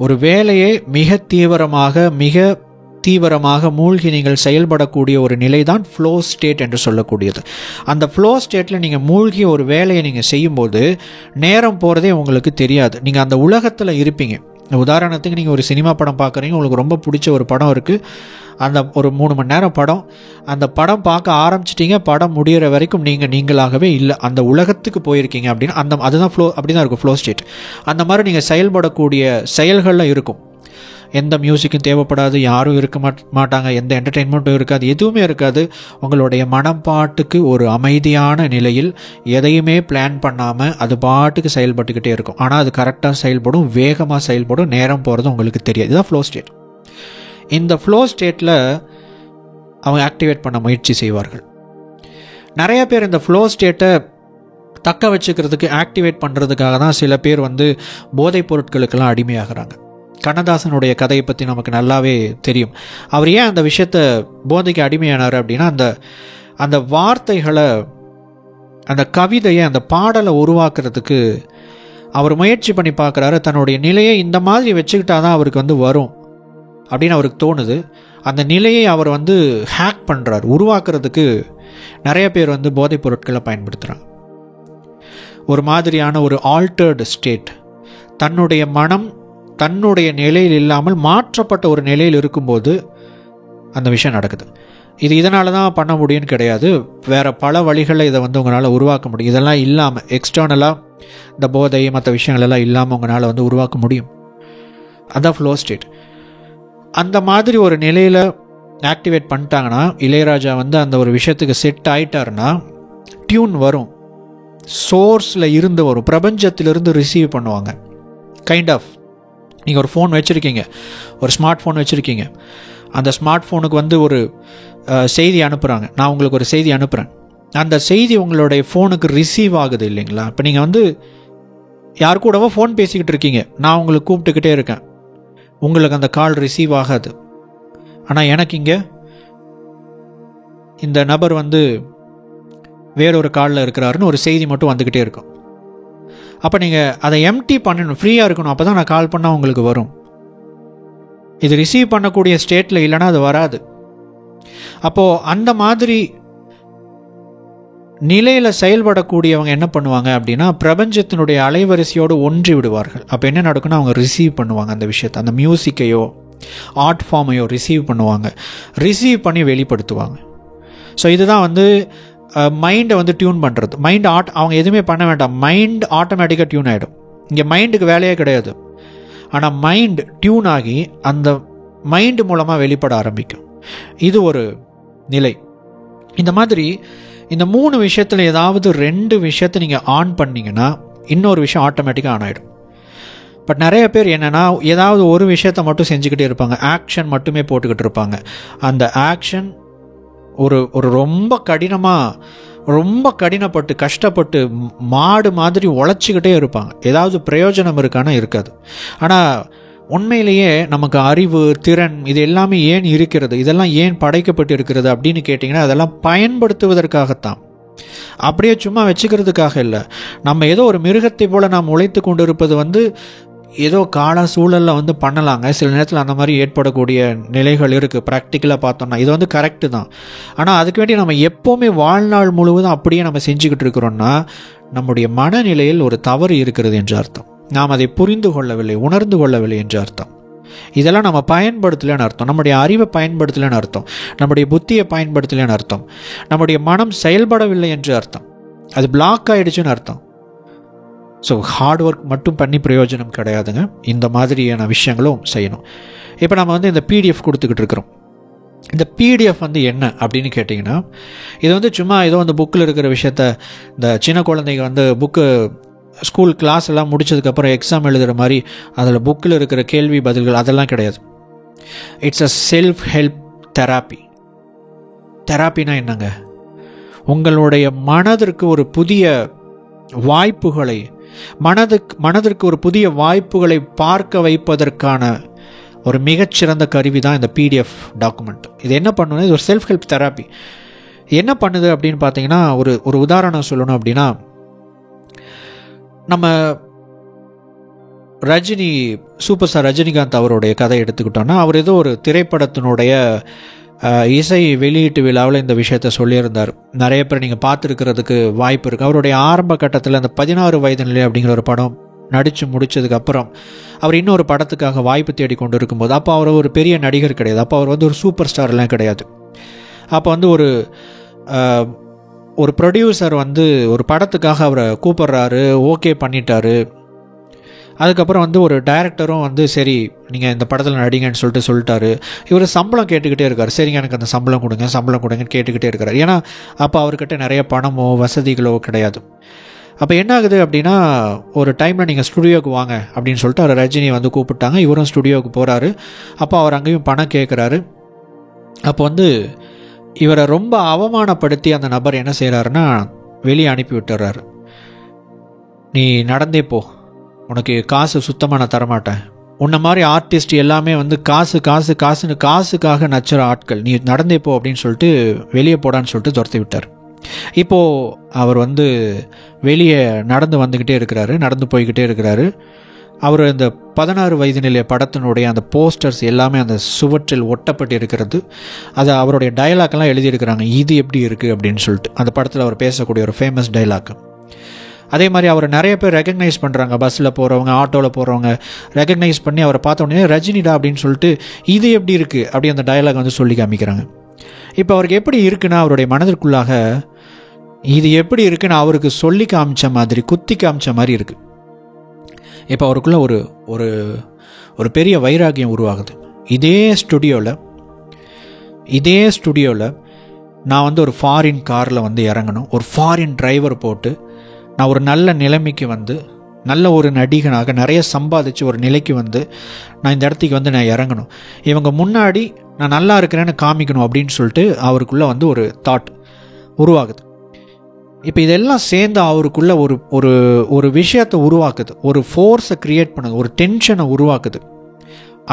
ஒரு வேலையை மிக தீவிரமாக மூழ்கி நீங்கள் செயல்படக்கூடிய ஒரு நிலை தான் ஃப்ளோ ஸ்டேட் என்று சொல்லக்கூடியது. அந்த ஃப்ளோ ஸ்டேட்டில் நீங்கள் மூழ்கி ஒரு வேலையை நீங்கள் செய்யும்போது நேரம் போகிறதே உங்களுக்கு தெரியாது. நீங்கள் அந்த உலகத்தில் இருப்பீங்க. உதாரணத்துக்கு நீங்கள் ஒரு சினிமா படம் பார்க்குறீங்க, உங்களுக்கு ரொம்ப பிடிச்ச ஒரு படம் இருக்குது, அந்த ஒரு 3 மணி நேரம் படம், அந்த படம் பார்க்க ஆரம்பிச்சிட்டிங்க, படம் முடிகிற வரைக்கும் நீங்களாகவே இல்லை, அந்த உலகத்துக்கு போயிருக்கீங்க அப்படின்னு அதுதான் ஃப்ளோ, அப்படி தான் இருக்கும் ஃப்ளோ ஸ்டேட். அந்த மாதிரி நீங்கள் செயல்படக்கூடிய செயல்களில் இருக்கும். எந்த மியூசிக்கும் தேவைப்படாது, யாரும் இருக்க மாட்டாங்க, எந்த என்டர்டெயின்மெண்ட்டும் இருக்காது, எதுவுமே இருக்காது. உங்களுடைய மனப்பாட்டுக்கு ஒரு அமைதியான நிலையில் எதையுமே பிளான் பண்ணாமல் அது பாட்டுக்கு செயல்பட்டுக்கிட்டே இருக்கும். ஆனால் அது கரெக்டாக செயல்படும், வேகமாக செயல்படும், நேரம் போகிறது உங்களுக்கு தெரியாது. இதுதான் ஃப்ளோ ஸ்டேட். இந்த ஃப்ளோ ஸ்டேட்டில் அவங்க ஆக்டிவேட் பண்ண முயற்சி செய்வார்கள். நிறைய பேர் இந்த ஃப்ளோ ஸ்டேட்டை தக்க வச்சுக்கிறதுக்கு, ஆக்டிவேட் பண்ணுறதுக்காக தான் சில பேர் வந்து போதைப் பொருட்களுக்கெல்லாம் அடிமையாகிறாங்க. கண்ணதாசனுடைய கதையை பற்றி நமக்கு நல்லாவே தெரியும். அவர் ஏன் அந்த விஷயத்தை போதைக்கு அடிமையானார் அப்படின்னா, அந்த வார்த்தைகளை, அந்த கவிதையை, அந்த பாடலை உருவாக்குறதுக்கு அவர் முயற்சி பண்ணி பார்க்குறாரு. தன்னுடைய நிலையை இந்த மாதிரி வச்சுக்கிட்டா தான் அவருக்கு வந்து வரும் அப்படின்னு அவருக்கு தோணுது. அந்த நிலையை அவர் வந்து ஹேக் பண்ணுறார். உருவாக்குறதுக்கு நிறைய பேர் வந்து போதைப் பொருட்களை பயன்படுத்துகிறாங்க. ஒரு மாதிரியான ஒரு ஆல்டர்டு ஸ்டேட், தன்னுடைய மனம் தன்னுடைய நிலையில் இல்லாமல் மாற்றப்பட்ட ஒரு நிலையில் இருக்கும்போது அந்த விஷயம் நடக்குது. இதனால தான் பண்ண முடியும்னு கிடையாது, வேறு பல வழிகளில் இதை வந்து உங்களால் உருவாக்க முடியும். இதெல்லாம் இல்லாமல், எக்ஸ்டர்னலாக இந்த போதை மற்ற விஷயங்களெல்லாம் இல்லாமல் உங்களால் வந்து உருவாக்க முடியும். அதுதான் ஃப்ளோ ஸ்டேட். அந்த மாதிரி ஒரு நிலையில் ஆக்டிவேட் பண்ணிட்டாங்கன்னா, இளையராஜா வந்து அந்த ஒரு விஷயத்துக்கு செட் ஆகிட்டாருன்னா டியூன் வரும், சோர்ஸில் இருந்து வரும், பிரபஞ்சத்திலிருந்து ரிசீவ் பண்ணுவாங்க. கைண்ட் ஆஃப் நீங்கள் ஒரு ஃபோன் வச்சுருக்கீங்க, ஒரு ஸ்மார்ட் ஃபோன் வச்சுருக்கீங்க, அந்த ஸ்மார்ட் ஃபோனுக்கு வந்து ஒரு செய்தி அனுப்புகிறாங்க. நான் உங்களுக்கு ஒரு செய்தி அனுப்புகிறேன், அந்த செய்தி உங்களுடைய ஃபோனுக்கு ரிசீவ் ஆகுது இல்லைங்களா? இப்போ நீங்கள் வந்து யார் கூடவோ ஃபோன் பேசிக்கிட்டு இருக்கீங்க, நான் உங்களுக்கு கூப்பிட்டுக்கிட்டே இருக்கேன், உங்களுக்கு அந்த கால் ரிசீவ் ஆகாது. ஆனால் எனக்கு இங்கே இந்த நபர் வந்து வேறொரு காலில் இருக்கிறாருன்னு ஒரு செய்தி மட்டும் வந்துக்கிட்டே இருக்கும். அப்போ நீங்கள் அதை எம்டி பண்ணணும், ஃப்ரீயாக இருக்கணும், அப்போ தான் நான் கால் பண்ணால் உங்களுக்கு வரும். இது ரிசீவ் பண்ணக்கூடிய ஸ்டேட்டில் இல்லைன்னா அது வராது. அப்போது அந்த மாதிரி நிலையில் செயல்படக்கூடியவங்க என்ன பண்ணுவாங்க அப்படின்னா, பிரபஞ்சத்தினுடைய அலைவரிசையோடு ஒன்றி விடுவார்கள். அப்போ என்ன நடக்குன்னா, அவங்க ரிசீவ் பண்ணுவாங்க அந்த விஷயத்தை, அந்த மியூசிக்கையோ ஆர்ட் ஃபார்மையோ ரிசீவ் பண்ணுவாங்க, ரிசீவ் பண்ணி வெளிப்படுத்துவாங்க. ஸோ இதுதான் வந்து மைண்டை வந்து டியூன் பண்ணுறது. அவங்க எதுவுமே பண்ண வேண்டாம், மைண்ட் ஆட்டோமேட்டிக்காக டியூன் ஆகிடும். இங்கே மைண்டுக்கு வேலையே கிடையாது. ஆனால் மைண்ட் டியூன் ஆகி அந்த மைண்டு மூலமாக வெளிப்பட ஆரம்பிக்கும். இது ஒரு நிலை. இந்த மாதிரி இந்த 3 விஷயத்தில் ஏதாவது 2 விஷயத்தை நீங்கள் ஆன் பண்ணிங்கன்னா இன்னொரு விஷயம் ஆட்டோமேட்டிக்காக ஆன் ஆகிடும். பட் நிறைய பேர் என்னென்னா, ஏதாவது ஒரு விஷயத்தை மட்டும் செஞ்சுக்கிட்டே இருப்பாங்க, ஆக்ஷன் மட்டுமே போட்டுக்கிட்டு இருப்பாங்க. அந்த ஆக்ஷன் ஒரு ரொம்ப கடினப்பட்டு கஷ்டப்பட்டு மாடு மாதிரி உழைச்சிக்கிட்டே இருப்பாங்க. ஏதாவது பிரயோஜனம் இருக்கானா? இருக்காது. ஆனால் உண்மையிலேயே நமக்கு அறிவு, திறன் இது எல்லாமே ஏன் இருக்கிறது, இதெல்லாம் ஏன் படைக்கப்பட்டு இருக்கிறது அப்படின்னு கேட்டிங்கன்னா, அதெல்லாம் பயன்படுத்துவதற்காகத்தான், அப்படியே சும்மா வச்சுக்கிறதுக்காக இல்லை. நம்ம ஏதோ ஒரு மிருகத்தை போல் நாம் உழைத்து கொண்டு இருப்பது வந்து ஏதோ கால சூழலில் வந்து பண்ணலாங்க. சில நேரத்தில் அந்த மாதிரி ஏற்படக்கூடிய நிலைகள் இருக்குது. ப்ராக்டிக்கலாக பார்த்தோம்னா இது வந்து கரெக்டு தான். ஆனால் அதுக்கு வேண்டி நம்ம எப்போவுமே வாழ்நாள் முழுவதும் அப்படியே நம்ம செஞ்சுக்கிட்டு இருக்கிறோன்னா நம்முடைய மனநிலையில் ஒரு தவறு இருக்கிறது என்று அர்த்தம். நாம் அதை புரிந்து கொள்ளவில்லை, உணர்ந்து கொள்ளவில்லை என்று அர்த்தம். இதெல்லாம் நம்ம பயன்படுத்தலைன்னு அர்த்தம், நம்முடைய அறிவை பயன்படுத்தலைன்னு அர்த்தம், நம்முடைய புத்தியை பயன்படுத்தலைன்னு அர்த்தம், நம்முடைய மனம் செயல்படவில்லை என்று அர்த்தம், அது பிளாக் ஆகிடுச்சுன்னு அர்த்தம். ஸோ ஹார்ட் ஒர்க் மட்டும் பண்ணி பிரயோஜனம் கிடையாதுங்க, இந்த மாதிரியான விஷயங்களும் செய்யணும். இப்போ நம்ம வந்து இந்த பிடிஎஃப் கொடுத்துக்கிட்டு இருக்கிறோம். இந்த பிடிஎஃப் வந்து என்ன அப்படின்னு கேட்டிங்கன்னா, இது வந்து சும்மா ஏதோ அந்த புக்கில் இருக்கிற விஷயத்த, இந்த சின்ன குழந்தைங்க வந்து புக்கு ஸ்கூல் கிளாஸ் எல்லாம் முடிச்சதுக்கப்புறம் எக்ஸாம் எழுதுகிற மாதிரி அதில் புக்கில் இருக்கிற கேள்வி பதில்கள் அதெல்லாம் கிடையாது. It's a self help therapy. தெராப்பினா என்னங்க? உங்களுடைய மனதிற்கு ஒரு புதிய வாய்ப்புகளை, மனதிற்கு ஒரு புதிய வாய்ப்புகளை பார்க்க வைப்பதற்கான ஒரு மிகச்சிறந்த கருவி தான் இந்த பிடிஎஃப் டாக்குமெண்ட். இது என்ன பண்ணுது? இது ஒரு செல்ஃப் ஹெல்ப் தெராப்பி. என்ன பண்ணுது அப்படின்னு பார்த்தீங்கன்னா, ஒரு உதாரணம் சொல்லணும் அப்படின்னா, நம்ம ரஜினி, சூப்பர் ஸ்டார் ரஜினிகாந்த் அவருடைய கதை எடுத்துக்கிட்டோன்னா, அவர் ஏதோ ஒரு திரைப்படத்தினுடைய இசை வெளியீட்டு விழாவில் இந்த விஷயத்த சொல்லியிருந்தார். நிறைய பேர் நீங்கள் பார்த்துருக்கிறதுக்கு வாய்ப்பு இருக்குது. அவருடைய ஆரம்ப கட்டத்தில் அந்த 16 வயது நிலை அப்படிங்கிற ஒரு படம் நடித்து முடித்ததுக்கப்புறம் அவர் இன்னொரு படத்துக்காக வாய்ப்பு தேடி கொண்டு இருக்கும்போது, அப்போ அவர் ஒரு பெரிய நடிகர் கிடையாது, அப்போ அவர் வந்து ஒரு சூப்பர் ஸ்டார்லாம் கிடையாது. அப்போ வந்து ஒரு ப்ரொடியூசர் வந்து ஒரு படத்துக்காக அவரை கூப்பிட்றாரு, ஓகே பண்ணிட்டாரு. அதுக்கப்புறம் வந்து ஒரு டைரக்டரும் வந்து சரி நீங்கள் இந்த படத்தில் நடிங்கன்னு சொல்லிட்டாரு. இவர் சம்பளம் கேட்டுக்கிட்டே இருக்கார். சரிங்க எனக்கு அந்த சம்பளம் கொடுங்கன்னு கேட்டுக்கிட்டே இருக்கார். ஏன்னா அப்போ அவர்கிட்ட நிறைய பணமோ வசதிகளோ கிடையாது. அப்போ என்ன ஆகுது அப்படின்னா, ஒரு டைமில் நீங்கள் ஸ்டுடியோவுக்கு வாங்க அப்படின்னு சொல்லிட்டு அவர் ரஜினி வந்து கூப்பிட்டாங்க. இவரும் ஸ்டுடியோவுக்கு போகிறாரு. அப்போ அவர் அங்கேயும் பணம் கேட்குறாரு. அப்போ வந்து இவரை ரொம்ப அவமானப்படுத்தி அந்த நபர் என்ன செய்கிறாருன்னா வெளியே அனுப்பி விட்டுறாரு. நீ நடந்தே போ, உனக்கு காசு சுத்தமாக நான் தரமாட்டேன். உன்ன மாதிரி ஆர்டிஸ்ட் எல்லாமே வந்து காசுன்னு காசுக்காக நச்சுற ஆட்கள், நீ நடந்தே போ அப்படின்னு சொல்லிட்டு வெளியே போடான்னு சொல்லிட்டு துரத்தி விட்டார். இப்போது அவர் வந்து வெளியே நடந்து போய்கிட்டே இருக்கிறாரு. அவர் இந்த 16 வயது நிலை படத்தினுடைய அந்த போஸ்டர்ஸ் எல்லாமே அந்த சுவற்றில் ஒட்டப்பட்டு இருக்கிறது. அது அவருடைய டைலாக்லாம் எழுதியிருக்கிறாங்க, இது எப்படி இருக்குது அப்படின்னு சொல்லிட்டு. அந்த படத்தில் அவர் பேசக்கூடிய ஒரு ஃபேமஸ் டைலாக். அதே மாதிரி அவர் நிறைய பேர் ரெகக்னைஸ் பண்ணுறாங்க. பஸ்ஸில் போகிறவங்க, ஆட்டோவில் போகிறவங்க ரெகக்னைஸ் பண்ணி அவரை பார்த்த உடனே ரஜினிடா அப்படின்னு சொல்லிட்டு இது எப்படி இருக்குது அப்படி அந்த டயலாக் வந்து சொல்லி காமிக்கிறாங்க. இப்போ அவருக்கு எப்படி இருக்குன்னா, அவருடைய மனதிற்குள்ளாக இது எப்படி இருக்குன்னு அவருக்கு சொல்லி காமிச்ச மாதிரி, குத்தி காமிச்ச மாதிரி இருக்குது. இப்போ அவருக்குள்ள ஒரு பெரிய வைராகியம் உருவாகுது. இதே ஸ்டுடியோவில் நான் வந்து ஒரு ஃபாரின் காரில் வந்து இறங்கணும், ஒரு ஃபாரின் டிரைவர் போட்டு நான் ஒரு நல்ல நிலைமைக்கு வந்து நல்ல ஒரு நடிகனாக நிறைய சம்பாதிச்சு ஒரு நிலைக்கு வந்து நான் இந்த இடத்துக்கு வந்து நான் இறங்கணும், இவங்க முன்னாடி நான் நல்லா இருக்கிறேன்னு காமிக்கணும் அப்படின்னு சொல்லிட்டு அவருக்குள்ளே வந்து ஒரு தாட் உருவாகுது. இப்போ இதெல்லாம் சேர்ந்து அவருக்குள்ளே ஒரு விஷயத்தை உருவாக்குது, ஒரு ஃபோர்ஸை க்ரியேட் பண்ணுது, ஒரு டென்ஷனை உருவாக்குது.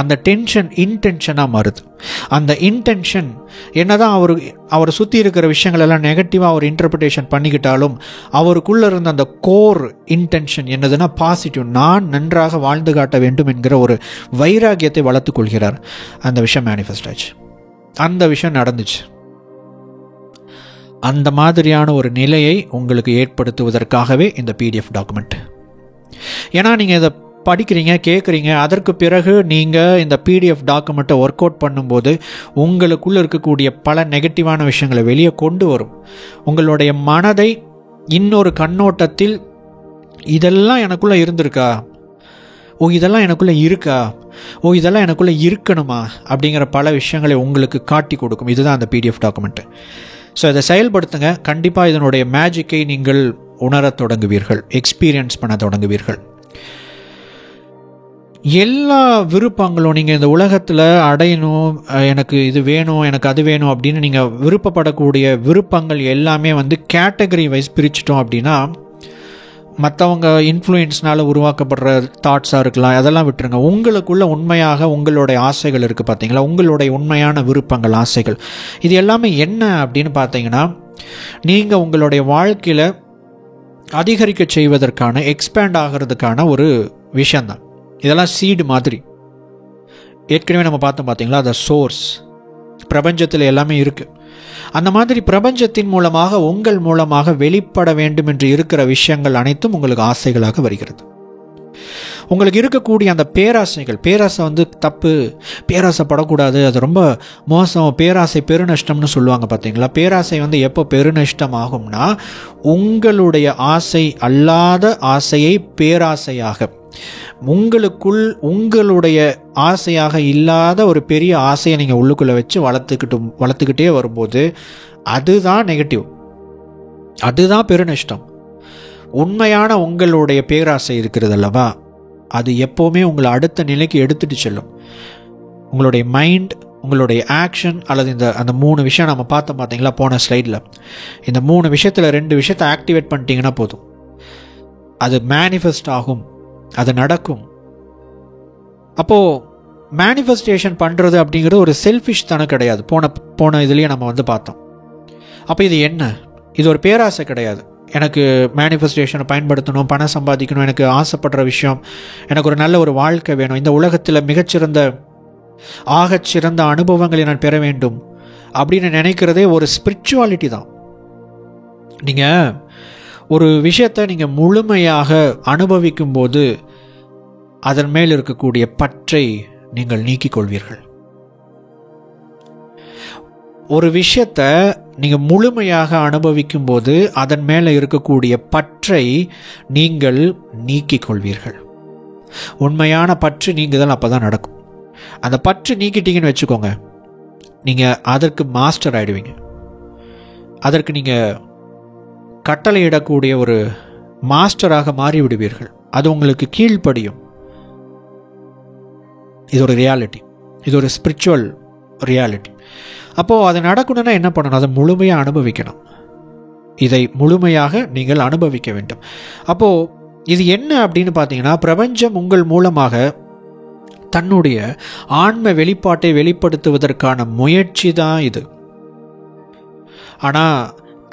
அந்த டென்ஷன் இன்டென்ஷனாக மாறுது. அந்த இன்டென்ஷன் என்னதான் அவரை சுற்றி இருக்கிற விஷயங்கள் எல்லாம் நெகட்டிவாக அவர் இன்டர்பிரிட்டேஷன் பண்ணிக்கிட்டாலும் அவருக்குள்ளே இருந்த அந்த கோர் இன்டென்ஷன் என்னதுன்னா பாசிட்டிவ், நான் நன்றாக வாழ்ந்து காட்ட வேண்டும் என்கிற ஒரு வைராகியத்தை வளர்த்து கொள்கிறார். அந்த விஷயம் மேனிஃபெஸ்ட் ஆச்சு, அந்த விஷயம் நடந்துச்சு. அந்த மாதிரியான ஒரு நிலையை உங்களுக்கு ஏற்படுத்துவதற்காகவே இந்த PDF டாக்குமெண்ட். ஏன்னா நீங்கள் இதை படிக்கிறீங்க, கேட்குறீங்க, அதற்கு பிறகு நீங்கள் இந்த PDF டாக்குமெண்ட்டை ஒர்க் அவுட் பண்ணும்போது உங்களுக்குள்ளே இருக்கக்கூடிய பல நெகட்டிவான விஷயங்களை வெளியே கொண்டு வரும். உங்களுடைய மனதை இன்னொரு கண்ணோட்டத்தில் இதெல்லாம் எனக்குள்ளே இருந்திருக்கா, இதெல்லாம் எனக்குள்ளே இருக்கா, இதெல்லாம் எனக்குள்ளே இருக்கணுமா அப்படிங்கிற பல விஷயங்களை உங்களுக்கு காட்டி கொடுக்கும். இதுதான் அந்த PDF டாக்குமெண்ட்டு. ஸோ இதை செயல்படுத்துங்க. கண்டிப்பாக இதனுடைய மேஜிக்கை நீங்கள் உணரத் தொடங்குவீர்கள், எக்ஸ்பீரியன்ஸ் பண்ண தொடங்குவீர்கள். எல்லா விருப்பங்களும் நீங்கள் இந்த உலகத்தில் அடையணும், எனக்கு இது வேணும், எனக்கு அது வேணும் அப்படின்னு நீங்கள் விருப்பப்படக்கூடிய விருப்பங்கள் எல்லாமே வந்து கேட்டகரி வைஸ் பிரிச்சிட்டோம் அப்படின்னா, மற்றவங்க இன்ஃப்ளூயன்ஸ்னால் உருவாக்கப்படுற தாட்ஸாக இருக்கலாம், அதெல்லாம் விட்டுருங்க. உங்களுக்குள்ள உண்மையாக உங்களுடைய ஆசைகள் இருக்குது பார்த்தீங்களா, உங்களுடைய உண்மையான விருப்பங்கள், ஆசைகள், இது எல்லாமே என்ன அப்படின்னு பார்த்தீங்கன்னா, நீங்கள் உங்களுடைய வாழ்க்கையில் அதிகரிக்க செய்வதற்கான, எக்ஸ்பேண்ட் ஆகிறதுக்கான ஒரு விஷயந்தான். இதெல்லாம் சீடு மாதிரி. ஏற்கனவே நம்ம பார்த்தோம் பார்த்தீங்களா, அந்த சோர்ஸ் பிரபஞ்சத்தில் எல்லாமே இருக்குது. அந்த மாதிரி பிரபஞ்சத்தின் மூலமாக உங்கள் மூலமாக வெளிப்பட வேண்டும் என்று இருக்கிற விஷயங்கள் அனைத்தும் உங்களுக்கு ஆசைகளாக வருகிறது. உங்களுக்கு இருக்கக்கூடிய அந்த பேராசை வந்து தப்பு, பேராசைப்படக்கூடாது, அது ரொம்ப மோசம், பேராசை பெருநஷ்டம்னு சொல்லுவாங்க பார்த்தீங்களா. பேராசை வந்து எப்போ பெருநஷ்டம் ஆகும்னா, உங்களுடைய ஆசை அல்லாத ஆசையை பேராசையாக, உங்களுடைய ஆசையாக இல்லாத ஒரு பெரிய ஆசையை நீங்கள் உள்ளுக்குள்ளே வச்சு வளர்த்துக்கிட்டே வரும்போது அதுதான் நெகட்டிவ், அதுதான் பெருநஷ்டம். உண்மையான உங்களுடைய பேராசை இருக்கிறது அல்லவா, அது எப்போவுமே உங்களை அடுத்த நிலைக்கு எடுத்துகிட்டு செல்லும். உங்களுடைய மைண்ட், உங்களுடைய ஆக்ஷன், அல்லது அந்த 3 விஷயம் நம்ம பார்த்தோம் பார்த்தீங்களா போன ஸ்லைடில், இந்த 3 விஷயத்தில் 2 விஷயத்தை ஆக்டிவேட் பண்ணிட்டீங்கன்னா போதும், அது மேனிஃபெஸ்ட் ஆகும், அது நடக்கும். அப்போது மேனிஃபெஸ்டேஷன் பண்ணுறது அப்படிங்கிறது ஒரு செல்ஃபிஷ் தானே கிடையாது. போன இதுலேயே நம்ம வந்து பார்த்தோம். அப்போ இது என்ன, இது ஒரு பேராசை கிடையாது. எனக்கு மேனிஃபெஸ்டேஷனை பயன்படுத்தணும், பணம் சம்பாதிக்கணும், எனக்கு ஆசைப்படுற விஷயம், எனக்கு ஒரு நல்ல ஒரு வாழ்க்கை வேணும், இந்த உலகத்தில் மிகச்சிறந்த ஆகச்சிறந்த அனுபவங்களை நான் பெற வேண்டும் அப்படின்னு நினைக்கிறதே ஒரு ஸ்பிரிச்சுவாலிட்டி தான். நீங்கள் ஒரு விஷயத்தை நீங்கள் முழுமையாக அனுபவிக்கும் போது அதன் மேல் இருக்கக்கூடிய பற்றை நீங்கள் நீக்கிக் கொள்வீர்கள். ஒரு விஷயத்தை நீங்கள் முழுமையாக அனுபவிக்கும் போது அதன் மேலே இருக்கக்கூடிய பற்றை நீங்கள் நீக்கிக் கொள்வீர்கள். உண்மையான பற்று நீங்குதல் அப்போ தான் நடக்கும். அந்த பற்று நீக்கிட்டீங்கன்னு வச்சுக்கோங்க, நீங்கள் அதற்கு மாஸ்டர் ஆகிடுவீங்க. அதற்கு நீங்கள் கட்டளையிடக்கூடிய ஒரு மாஸ்டராக மாறிவிடுவீர்கள். அது உங்களுக்கு கீழ்ப்படியும். இது ஒரு ரியாலிட்டி, இது ஒரு ஸ்பிரிச்சுவல் ரியாலிட்டி. அப்போது அது நடக்கணும்னா என்ன பண்ணணும்? அதை முழுமையாக அனுபவிக்கணும். இதை முழுமையாக நீங்கள் அனுபவிக்க வேண்டும். அப்போது இது என்ன அப்படின்னு பார்த்தீங்கன்னா, பிரபஞ்சம் உங்கள் மூலமாக தன்னுடைய ஆன்ம வெளிப்பாட்டை வெளிப்படுத்துவதற்கான முயற்சி தான் இது. ஆனால்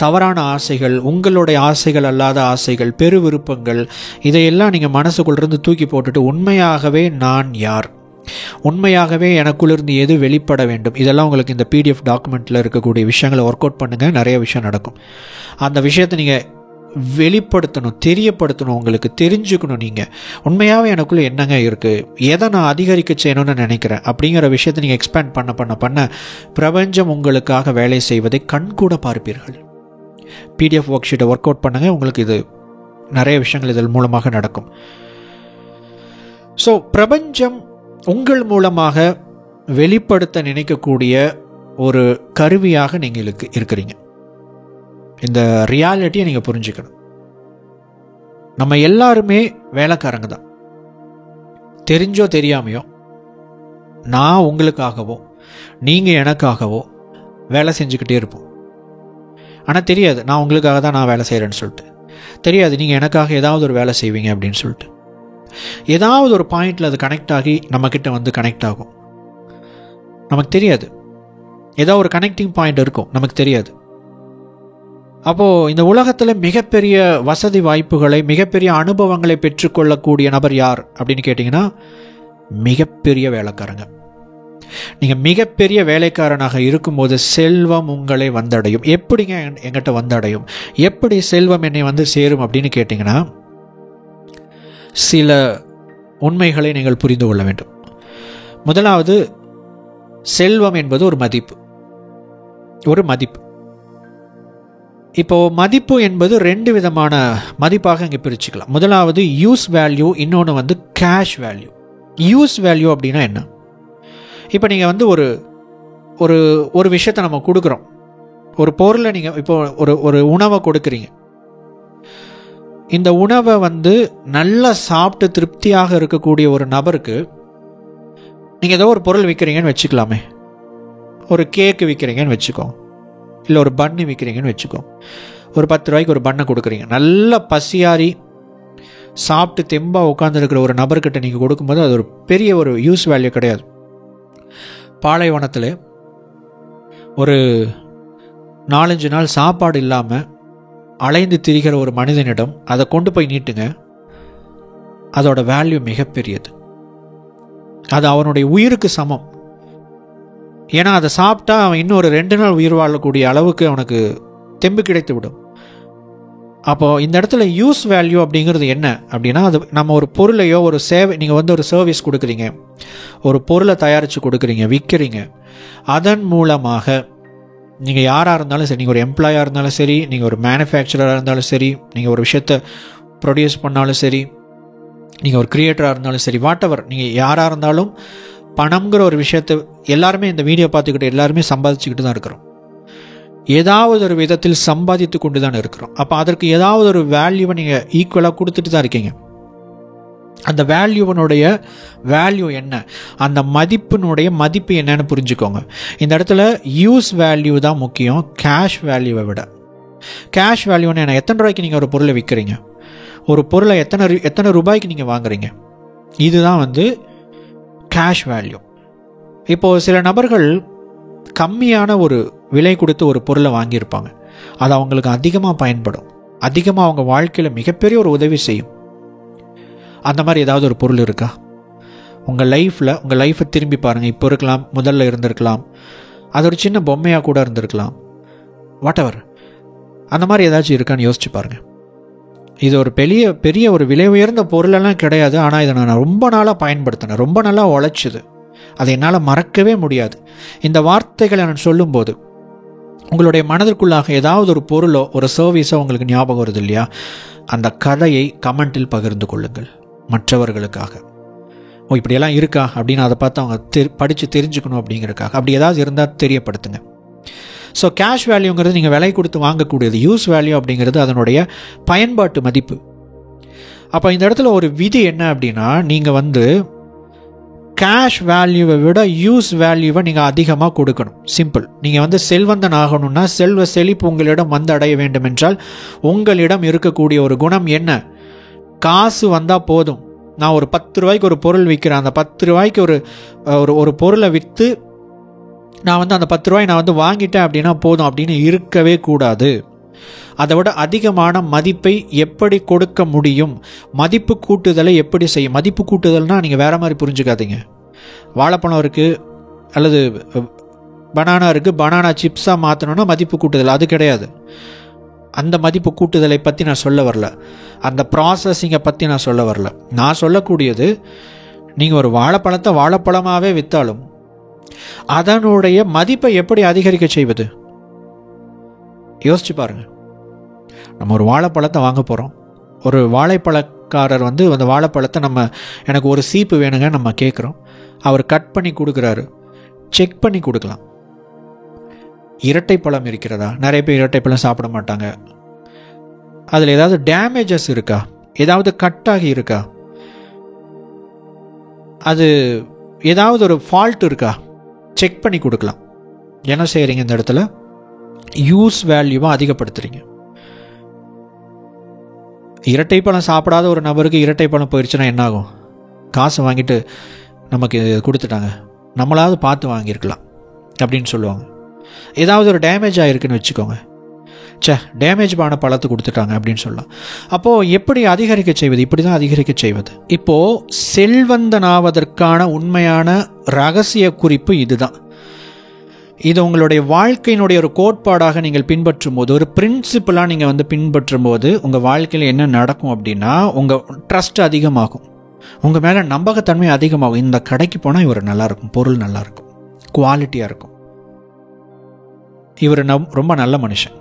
தவறான ஆசைகள், உங்களுடைய ஆசைகள் அல்லாத ஆசைகள், பெரு விருப்பங்கள், இதையெல்லாம் நீங்கள் மனசுக்குள்ளிருந்து தூக்கி போட்டுட்டு உண்மையாகவே நான் யார், உண்மையாகவே எனக்குள்ளிருந்து எது வெளிப்பட வேண்டும், இதெல்லாம் உங்களுக்கு இந்த பிடிஎஃப் டாக்குமெண்ட்டில் இருக்கக்கூடிய விஷயங்களை ஒர்க் அவுட் பண்ணுங்கள். நிறைய விஷயம் நடக்கும். அந்த விஷயத்தை நீங்கள் வெளிப்படுத்தணும், தெரியப்படுத்தணும், உங்களுக்கு தெரிஞ்சுக்கணும். நீங்கள் உண்மையாகவே எனக்குள்ளே என்னங்க இருக்குது, எதை நான் அதிகரிக்க செய்யணும்னு நினைக்கிறேன் அப்படிங்கிற விஷயத்தை நீங்கள் எக்ஸ்பேண்ட் பண்ண பிரபஞ்சம் உங்களுக்காக வேலை செய்வதை கண்கூட பார்ப்பீர்கள். பிடிஎஃப் ஒர்க் ஷீட்டை ஒர்க் அவுட் பண்ணுங்கள். உங்களுக்கு இது நிறைய விஷயங்கள் இதன் மூலமாக நடக்கும். ஸோ பிரபஞ்சம் உங்கள் மூலமாக வெளிப்படுத்த நினைக்கக்கூடிய ஒரு கருவியாக நீங்கள் இருக்கிறீங்க. இந்த ரியாலிட்டியை நீங்கள் புரிஞ்சுக்கணும். நம்ம எல்லாருமே வேலைக்காரங்க தான். தெரிஞ்சோ தெரியாமையோ நான் உங்களுக்காகவோ நீங்கள் எனக்காகவோ வேலை செஞ்சுக்கிட்டே இருப்போம். ஆனால் தெரியாது நான் உங்களுக்காக தான் நான் வேலை செய்கிறேன்னு சொல்லிட்டு. தெரியாது நீங்கள் எனக்காக ஏதாவது ஒரு வேலை செய்வீங்க அப்படின்னு சொல்லிட்டு. ஏதாவது ஒரு பாயிண்டில் அது கனெக்ட் ஆகி நம்மக்கிட்ட வந்து கனெக்ட் ஆகும். நமக்கு தெரியாது. ஏதோ ஒரு கனெக்டிங் பாயிண்ட் இருக்கும், நமக்கு தெரியாது. அப்போது இந்த உலகத்தில் மிகப்பெரிய வசதி வாய்ப்புகளை, மிகப்பெரிய அனுபவங்களை பெற்றுக்கொள்ளக்கூடிய நபர் யார் அப்படின்னு கேட்டிங்கன்னா, மிகப்பெரிய வேலைக்காரங்க. நீங்கள் மிகப்பெரிய வேலைக்காரனாக இருக்கும்போது செல்வம் உங்களை வந்தடையும். எப்படிங்க எங்கிட்ட வந்தடையும், எப்படி செல்வம் என்னை வந்து சேரும் அப்படின்னு கேட்டிங்கன்னா, சில உண்மைகளை நீங்கள் புரிந்து கொள்ள வேண்டும். முதலாவது, செல்வம் என்பது ஒரு மதிப்பு. ஒரு மதிப்பு. இப்போது மதிப்பு என்பது ரெண்டு விதமான மதிப்பாக இங்கே பிரிச்சுக்கலாம். முதலாவது யூஸ் வேல்யூ, இன்னொன்று வந்து கேஷ் வேல்யூ. யூஸ் வேல்யூ அப்படின்னா என்ன? இப்போ நீங்கள் வந்து ஒரு ஒரு ஒரு விஷயத்தை நம்ம கொடுக்குறோம். ஒரு பொருளை நீங்கள் இப்போ ஒரு உணவை கொடுக்குறீங்க. இந்த உணவை வந்து நல்லா சாப்பிட்டு திருப்தியாக இருக்கக்கூடிய ஒரு நபருக்கு நீங்கள் ஏதோ ஒரு பொருள் விற்கிறீங்கன்னு வச்சுக்கலாமே. ஒரு கேக்கு விற்கிறீங்கன்னு வச்சுக்கோங்க, இல்லை ஒரு பன்னு விற்கிறீங்கன்னு வச்சுக்கோங்க. ஒரு 10 ரூபாய்க்கு ஒரு பன்னை கொடுக்குறீங்க. நல்ல பசியாரி சாப்பிட்டு தெம்பாக உட்காந்துருக்கிற ஒரு நபர்கிட்ட நீங்கள் கொடுக்கும்போது அது ஒரு பெரிய ஒரு யூஸ் வேல்யூ கிடையாது. பாலைவனத்தில் ஒரு 4-5 நாள் சாப்பாடு இல்லாமல் அலைந்து திரிகிற ஒரு மனிதனிடம் அதை கொண்டு போய் நீட்டுங்க, அதோட வேல்யூ மிகப்பெரியது. அது அவனுடைய உயிருக்கு சமம். ஏன்னா அதை சாப்பிட்டா அவன் இன்னும் ஒரு 2 நாள் உயிர் வாழக்கூடிய அளவுக்கு அவனுக்கு தெம்பு கிடைத்து விடும். அப்போது இந்த இடத்துல யூஸ் வேல்யூ அப்படிங்கிறது என்ன அப்படின்னா, அது நம்ம ஒரு பொருளையோ ஒரு சேவை, நீங்கள் வந்து ஒரு சர்வீஸ் கொடுக்குறீங்க, ஒரு பொருளை தயாரித்து கொடுக்குறீங்க, விற்கிறீங்க. அதன் மூலமாக நீங்கள் யாராக இருந்தாலும் சரி, நீங்கள் ஒரு எம்ப்ளாயாக இருந்தாலும் சரி, நீங்கள் ஒரு மேனுஃபேக்சரராக இருந்தாலும் சரி, நீங்கள் ஒரு விஷயத்தை ப்ரொடியூஸ் பண்ணாலும் சரி, நீங்கள் ஒரு கிரியேட்டராக இருந்தாலும் சரி, வாட் எவர், நீங்கள் யாராக இருந்தாலும் பணம்ங்கிற ஒரு விஷயத்தை எல்லாருமே இந்த வீடியோ பார்த்துக்கிட்டு எல்லாருமே சம்பாதிச்சுக்கிட்டு தான் இருக்கிறோம். ஏதாவது ஒரு விதத்தில் சம்பாதித்து கொண்டு தான் இருக்கிறோம். அப்போ அதற்கு ஏதாவது ஒரு வேல்யூவை நீங்கள் ஈக்குவலாக கொடுத்துட்டு தான் இருக்கீங்க. அந்த வேல்யூவனுடைய வேல்யூ என்ன, அந்த மதிப்பினுடைய மதிப்பு என்னன்னு புரிஞ்சுக்கோங்க. இந்த இடத்துல யூஸ் வேல்யூ தான் முக்கியம், கேஷ் வேல்யூவை விட. கேஷ் வேல்யூன்னு என்ன, எத்தனை ரூபாய்க்கு நீங்கள் ஒரு பொருளை விற்கிறீங்க, ஒரு பொருளை எத்தனை ரூபாய்க்கு நீங்கள் வாங்குறீங்க, இதுதான் வந்து கேஷ் வேல்யூ. இப்போது சில நபர்கள் கம்மியான ஒரு விலை கொடுத்து ஒரு பொருளை வாங்கியிருப்பாங்க, அது அவங்களுக்கு அதிகமாக பயன்படும். அதிகமாக அவங்க வாழ்க்கையில் மிகப்பெரிய ஒரு உதவி செய்யும். அந்த மாதிரி ஏதாவது ஒரு பொருள் இருக்கா? உங்கள் லைஃப்பை திரும்பி பாருங்கள். இப்போ இருக்கலாம், முதல்ல இருந்திருக்கலாம், அது ஒரு சின்ன பொம்மையாக கூட இருந்திருக்கலாம், வாட் எவர். அந்த மாதிரி ஏதாச்சும் இருக்கான்னு யோசிச்சு பாருங்கள். இது ஒரு பெரிய ஒரு விலை உயர்ந்த பொருளெல்லாம் கிடையாது. ஆனால் இதை நான் ரொம்ப நாளாக பயன்படுத்தினேன், ரொம்ப நாளாக உழைச்சிது, அதை என்னால் மறக்கவே முடியாது. இந்த வார்த்தைகளை நான் சொல்லும்போது உங்களுடைய மனதிற்குள்ளாக ஏதாவது ஒரு பொருளோ ஒரு சர்வீஸோ உங்களுக்கு ஞாபகம் வருது இல்லையா? அந்த கதையை கமெண்டில் பகிர்ந்து கொள்ளுங்கள் மற்றவர்களுக்காக. இப்படியெல்லாம் இருக்கா அப்படின்னு அதை பார்த்து அவங்க படித்து தெரிஞ்சுக்கணும் அப்படிங்கிறதுக்காக. அப்படி ஏதாவது இருந்தால் தெரியப்படுத்துங்க. ஸோ கேஷ் வேல்யூங்கிறது நீங்கள் விலை கொடுத்து வாங்கக்கூடியது. யூஸ் வேல்யூ அப்படிங்கிறது அதனுடைய பயன்பாட்டு மதிப்பு. அப்போ இந்த இடத்துல ஒரு விதி என்ன அப்படின்னா, நீங்கள் கேஷ் வேல்யூவை விட யூஸ் வேல்யூவை நீங்கள் அதிகமாக கொடுக்கணும். சிம்பிள். நீங்கள் செல்வந்தன் ஆகணும்னா, செல்வ செழிப்பு உங்களிடம் அடைய வேண்டும் என்றால் உங்களிடம் இருக்கக்கூடிய ஒரு குணம் என்ன? காசு வந்தால் போதும். நான் ஒரு 10 ரூபாய்க்கு ஒரு பொருள் விற்கிறேன், அந்த 10 ரூபாய்க்கு ஒரு பொருளை விற்று நான் அந்த 10 ரூபாய் நான் வாங்கிட்டேன் அப்படின்னா போதும் அப்படின்னு இருக்கவே கூடாது. அதை விட அதிகமான மதிப்பை எப்படி கொடுக்க முடியும்? மதிப்பு கூட்டுதலை எப்படி செய்யும்? மதிப்பு கூட்டுதல்னால் நீங்கள் வேறு மாதிரி புரிஞ்சுக்காதீங்க. வாழைப்பழம் இருக்குது அல்லது பனானா இருக்குது, பனானா சிப்ஸாக மாற்றணுன்னா மதிப்பு கூட்டுதல், அது கிடையாது. அந்த மதிப்பு கூட்டுதலை பற்றி நான் சொல்ல வரல, அந்த ப்ராசஸிங்கை பற்றி நான் சொல்ல வரல. நான் சொல்லக்கூடியது, நீங்கள் ஒரு வாழைப்பழத்தை வாழைப்பழமாகவே விற்றாலும் அதனுடைய மதிப்பை எப்படி அதிகரிக்க செய்வது? யோசிச்சு பாருங்கள். நம்ம ஒரு வாழைப்பழத்தை வாங்க போகிறோம். ஒரு வாழைப்பழக்காரர் அந்த வாழைப்பழத்தை எனக்கு ஒரு சீப்பு வேணுங்க நம்ம கேட்குறோம். அவர் கட் பண்ணி கொடுக்குறாரு. செக் பண்ணி கொடுக்கலாம். இரட்டைப்பழம் இருக்கிறதா? நிறைய பேர் இரட்டைப்பழம் சாப்பிட மாட்டாங்க. அதில் ஏதாவது டேமேஜஸ் இருக்கா? ஏதாவது கட்டாகி இருக்கா? அது ஏதாவது ஒரு ஃபால்ட் இருக்கா? செக் பண்ணி கொடுக்கலாம். என்ன செய்கிறீங்க இந்த இடத்துல? யூஸ் வேல்யூவை அதிகப்படுத்துறீங்க. இரட்டைப்பழம் சாப்பிடாத ஒரு நபருக்கு இரட்டைப்பழம் போயிடுச்சுன்னா என்ன ஆகும்? காசை வாங்கிட்டு நமக்கு கொடுத்துட்டாங்க, நம்மளாவது பார்த்து வாங்கியிருக்கலாம் அப்படின்னு சொல்லுவாங்க. ஏதாவது ஒரு டேமேஜ் ஆகிருக்குன்னு வச்சுக்கோங்க, டேமேஜ் ஆன பழத்தை கொடுத்துட்டாங்க அப்படின்னு சொல்லலாம். அப்போது எப்படி அதிகரிக்க செய்வது? இப்படி தான் அதிகரிக்க செய்வது. இப்போது செல்வந்தனாவதற்கான உண்மையான ரகசிய குறிப்பு இதுதான். இது உங்களுடைய வாழ்க்கையினுடைய ஒரு கோட்பாடாக நீங்கள் பின்பற்றும் போது, ஒரு பிரின்சிபலாக நீங்கள் பின்பற்றும் போது உங்கள் வாழ்க்கையில் என்ன நடக்கும் அப்படின்னா, உங்கள் ட்ரஸ்ட் அதிகமாகும், உங்கள் மேலே நம்பகத்தன்மை அதிகமாகும். இந்த கடைக்கு போனால் இவர் நல்லாயிருக்கும், பொருள் நல்லாயிருக்கும், குவாலிட்டியாக இருக்கும், இவர் ரொம்ப நல்ல மனுஷன்,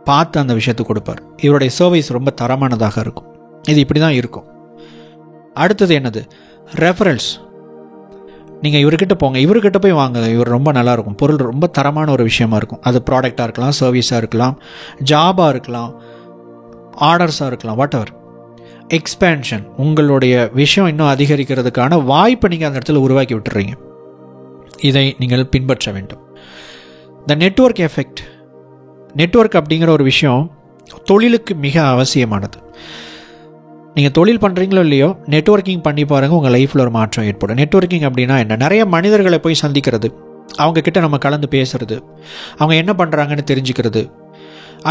பார்த்து அந்த விஷயத்தை கொடுப்பார், இவருடைய சர்வீஸ் ரொம்ப தரமானதாக இருக்கும். இது இப்படி தான் இருக்கும். அடுத்தது என்னது? ரெஃபரன்ஸ். நீங்கள் இவர்கிட்ட போங்க, இவர்கிட்ட போய் வாங்க, இவர் ரொம்ப நல்லாயிருக்கும், பொருள் ரொம்ப தரமான ஒரு விஷயமா இருக்கும். அது ப்ராடக்டாக இருக்கலாம், சர்வீஸாக இருக்கலாம், ஜாபாக இருக்கலாம், ஆர்டர்ஸாக இருக்கலாம், வாட் எவர். எக்ஸ்பேன்ஷன். உங்களுடைய விஷயம் இன்னும் அதிகரிக்கிறதுக்கான வாய்ப்பை நீங்கள் அந்த இடத்துல உருவாக்கி விட்டுறீங்க. இதை நீங்கள் பின்பற்ற வேண்டும். த நெட்வொர்க் எஃபெக்ட். நெட்வொர்க் அப்படிங்கிற ஒரு விஷயம் தொழிலுக்கு மிக அவசியமானது. நீங்கள் தொழில் பண்ணுறீங்களோ இல்லையோ, நெட்வொர்க்கிங் பண்ணி பாருங்கள், உங்கள் லைஃப்பில் ஒரு மாற்றம் ஏற்படும். நெட்வொர்க்கிங் அப்படின்னா என்ன? நிறைய மனிதர்களை போய் சந்திக்கிறது, அவங்கக்கிட்ட நம்ம கலந்து பேசுகிறது, அவங்க என்ன பண்ணுறாங்கன்னு தெரிஞ்சுக்கிறது,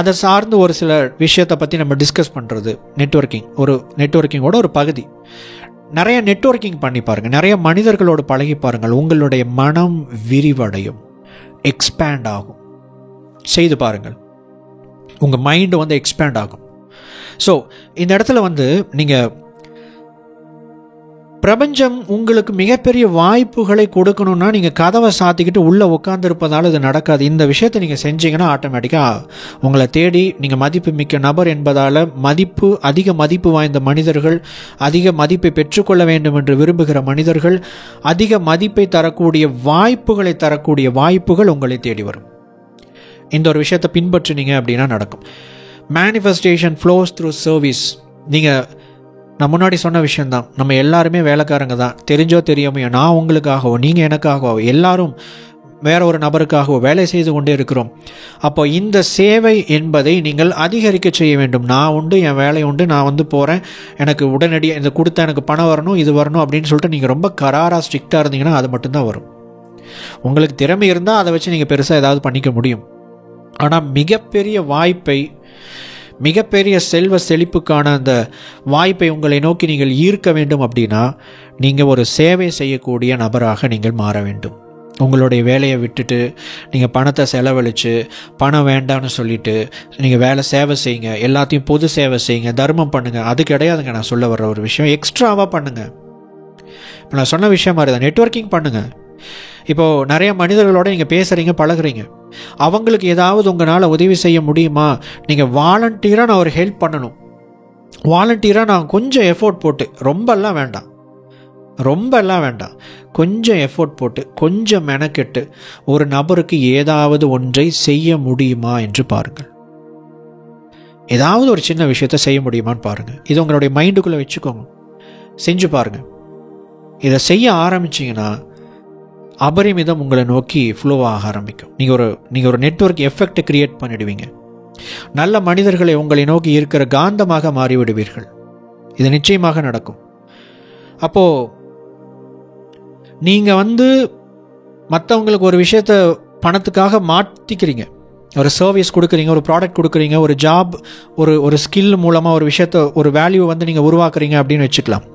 அதை சார்ந்து ஒரு சில விஷயத்தை பற்றி நம்ம டிஸ்கஸ் பண்ணுறது. நெட்வொர்க்கிங்கோட ஒரு பகுதி. நிறைய நெட்வொர்க்கிங் பண்ணி பாருங்கள், நிறைய மனிதர்களோடு பழகி பாருங்கள், உங்களுடைய மனம் விரிவடையும், எக்ஸ்பேண்ட் ஆகும். செய்து பாருங்கள், உங்கள் மைண்டு எக்ஸ்பேண்ட் ஆகும். ஸோ இந்த இடத்துல நீங்கள் பிரபஞ்சம் உங்களுக்கு மிகப்பெரிய வாய்ப்புகளை கொடுக்கணும்னா நீங்கள் கதவை சாத்திக்கிட்டு உள்ளே உட்காந்துருப்பதால் இது நடக்காது. இந்த விஷயத்தை நீங்கள் செஞ்சீங்கன்னா ஆட்டோமேட்டிக்காக உங்களை தேடி நீங்கள் மதிப்பு மிக்க நபர் என்பதால் அதிக மதிப்பு வாய்ந்த மனிதர்கள், அதிக மதிப்பை பெற்றுக்கொள்ள வேண்டும் என்று விரும்புகிற மனிதர்கள், அதிக மதிப்பை தரக்கூடிய வாய்ப்புகளை தரக்கூடிய வாய்ப்புகள் உங்களை தேடி வரும். இந்த ஒரு விஷயத்தை பின்பற்றினீங்க அப்படின்னா நடக்கும். Manifestation flows through service. நான் முன்னாடி சொன்ன விஷயந்தான், நம்ம எல்லாருமே வேலைக்காரங்க தான், தெரிஞ்சோ தெரியாமையோ, நான் உங்களுக்காகவோ நீங்கள் எனக்காகவோ எல்லாரும் வேற ஒரு நபருக்காகவோ வேலை செய்து கொண்டே இருக்கிறோம். அப்போ இந்த சேவை என்பதை நீங்கள் அதிகரிக்க செய்ய வேண்டும். நான் உண்டு, என் வேலை உண்டு, நான் போகிறேன், எனக்கு உடனடியாக இந்த கொடுத்தா எனக்கு பணம் வரணும், இது வரணும் அப்படின்னு சொல்லிட்டு நீங்கள் ரொம்ப கராராக ஸ்ட்ரிக்டாக இருந்தீங்கன்னா அது மட்டும்தான் வரும். உங்களுக்கு திறமை இருந்தால் அதை வச்சு நீங்கள் பெருசாக ஏதாவது பண்ணிக்க முடியும். ஆனால் மிகப்பெரிய வாய்ப்பை, மிகப்பெரிய செல்வ செழிப்புக்கான அந்த வாய்ப்பை உங்களை நோக்கி நீங்கள் ஈர்க்க வேண்டும் அப்படின்னா நீங்கள் ஒரு சேவை செய்யக்கூடிய நபராக நீங்கள் மாற வேண்டும். உங்களுடைய வேலையை விட்டுட்டு நீங்கள் பணத்தை செலவழித்து பணம் வேண்டான்னு சொல்லிவிட்டு நீங்கள் சேவை செய்யுங்க, எல்லாத்தையும் பொது சேவை செய்யுங்க, தர்மம் பண்ணுங்கள், அது கிடையாதுங்க. நான் சொல்ல வர்ற ஒரு விஷயம் எக்ஸ்ட்ராவாக பண்ணுங்கள். இப்போ நான் சொன்ன விஷயம் மாதிரி தான், நெட்வொர்க்கிங் பண்ணுங்கள். இப்போது நிறைய மனிதர்களோடு நீங்கள் பேசுகிறீங்க, பழகுறீங்க, அவங்களுக்கு ஏதாவது உங்களால் உதவி செய்ய முடியுமா? நீங்கள் வாலண்டியராக நான் ஒரு ஹெல்ப் பண்ணணும், வாலண்டியராக நான் கொஞ்சம் எஃபோர்ட் போட்டு, ரொம்பலாம் வேண்டாம், கொஞ்சம் எஃபோர்ட் போட்டு கொஞ்சம் மெனக்கெட்டு ஒரு நபருக்கு ஏதாவது ஒன்றை செய்ய முடியுமா என்று பாருங்கள். ஏதாவது ஒரு சின்ன விஷயத்தை செய்ய முடியுமான்னு பாருங்கள். இது உங்களுடைய மைண்டுக்குள்ளே வச்சுக்கோங்க, செஞ்சு பாருங்கள். இதை செய்ய ஆரம்பிச்சிங்கன்னா அபரிமிதம் உங்களை நோக்கி ஃப்ளோ ஆக ஆரம்பிக்கும். நீங்கள் ஒரு நெட்வொர்க் எஃபெக்ட் கிரியேட் பண்ணிடுவீங்க. நல்ல மனிதர்களை உங்களை நோக்கி இருக்கிற காந்தமாக மாறிவிடுவீர்கள். இது நிச்சயமாக நடக்கும். அப்போது நீங்கள் மற்றவங்களுக்கு ஒரு விஷயத்தை பணத்துக்காக மாற்றிக்கிறீங்க, ஒரு சர்வீஸ் கொடுக்குறீங்க, ஒரு ப்ராடக்ட் கொடுக்குறீங்க, ஒரு ஜாப், ஒரு ஸ்கில் மூலமாக ஒரு விஷயத்தை, ஒரு வேல்யூ நீங்கள் உருவாக்குறீங்க அப்படின்னு வச்சுக்கலாம்.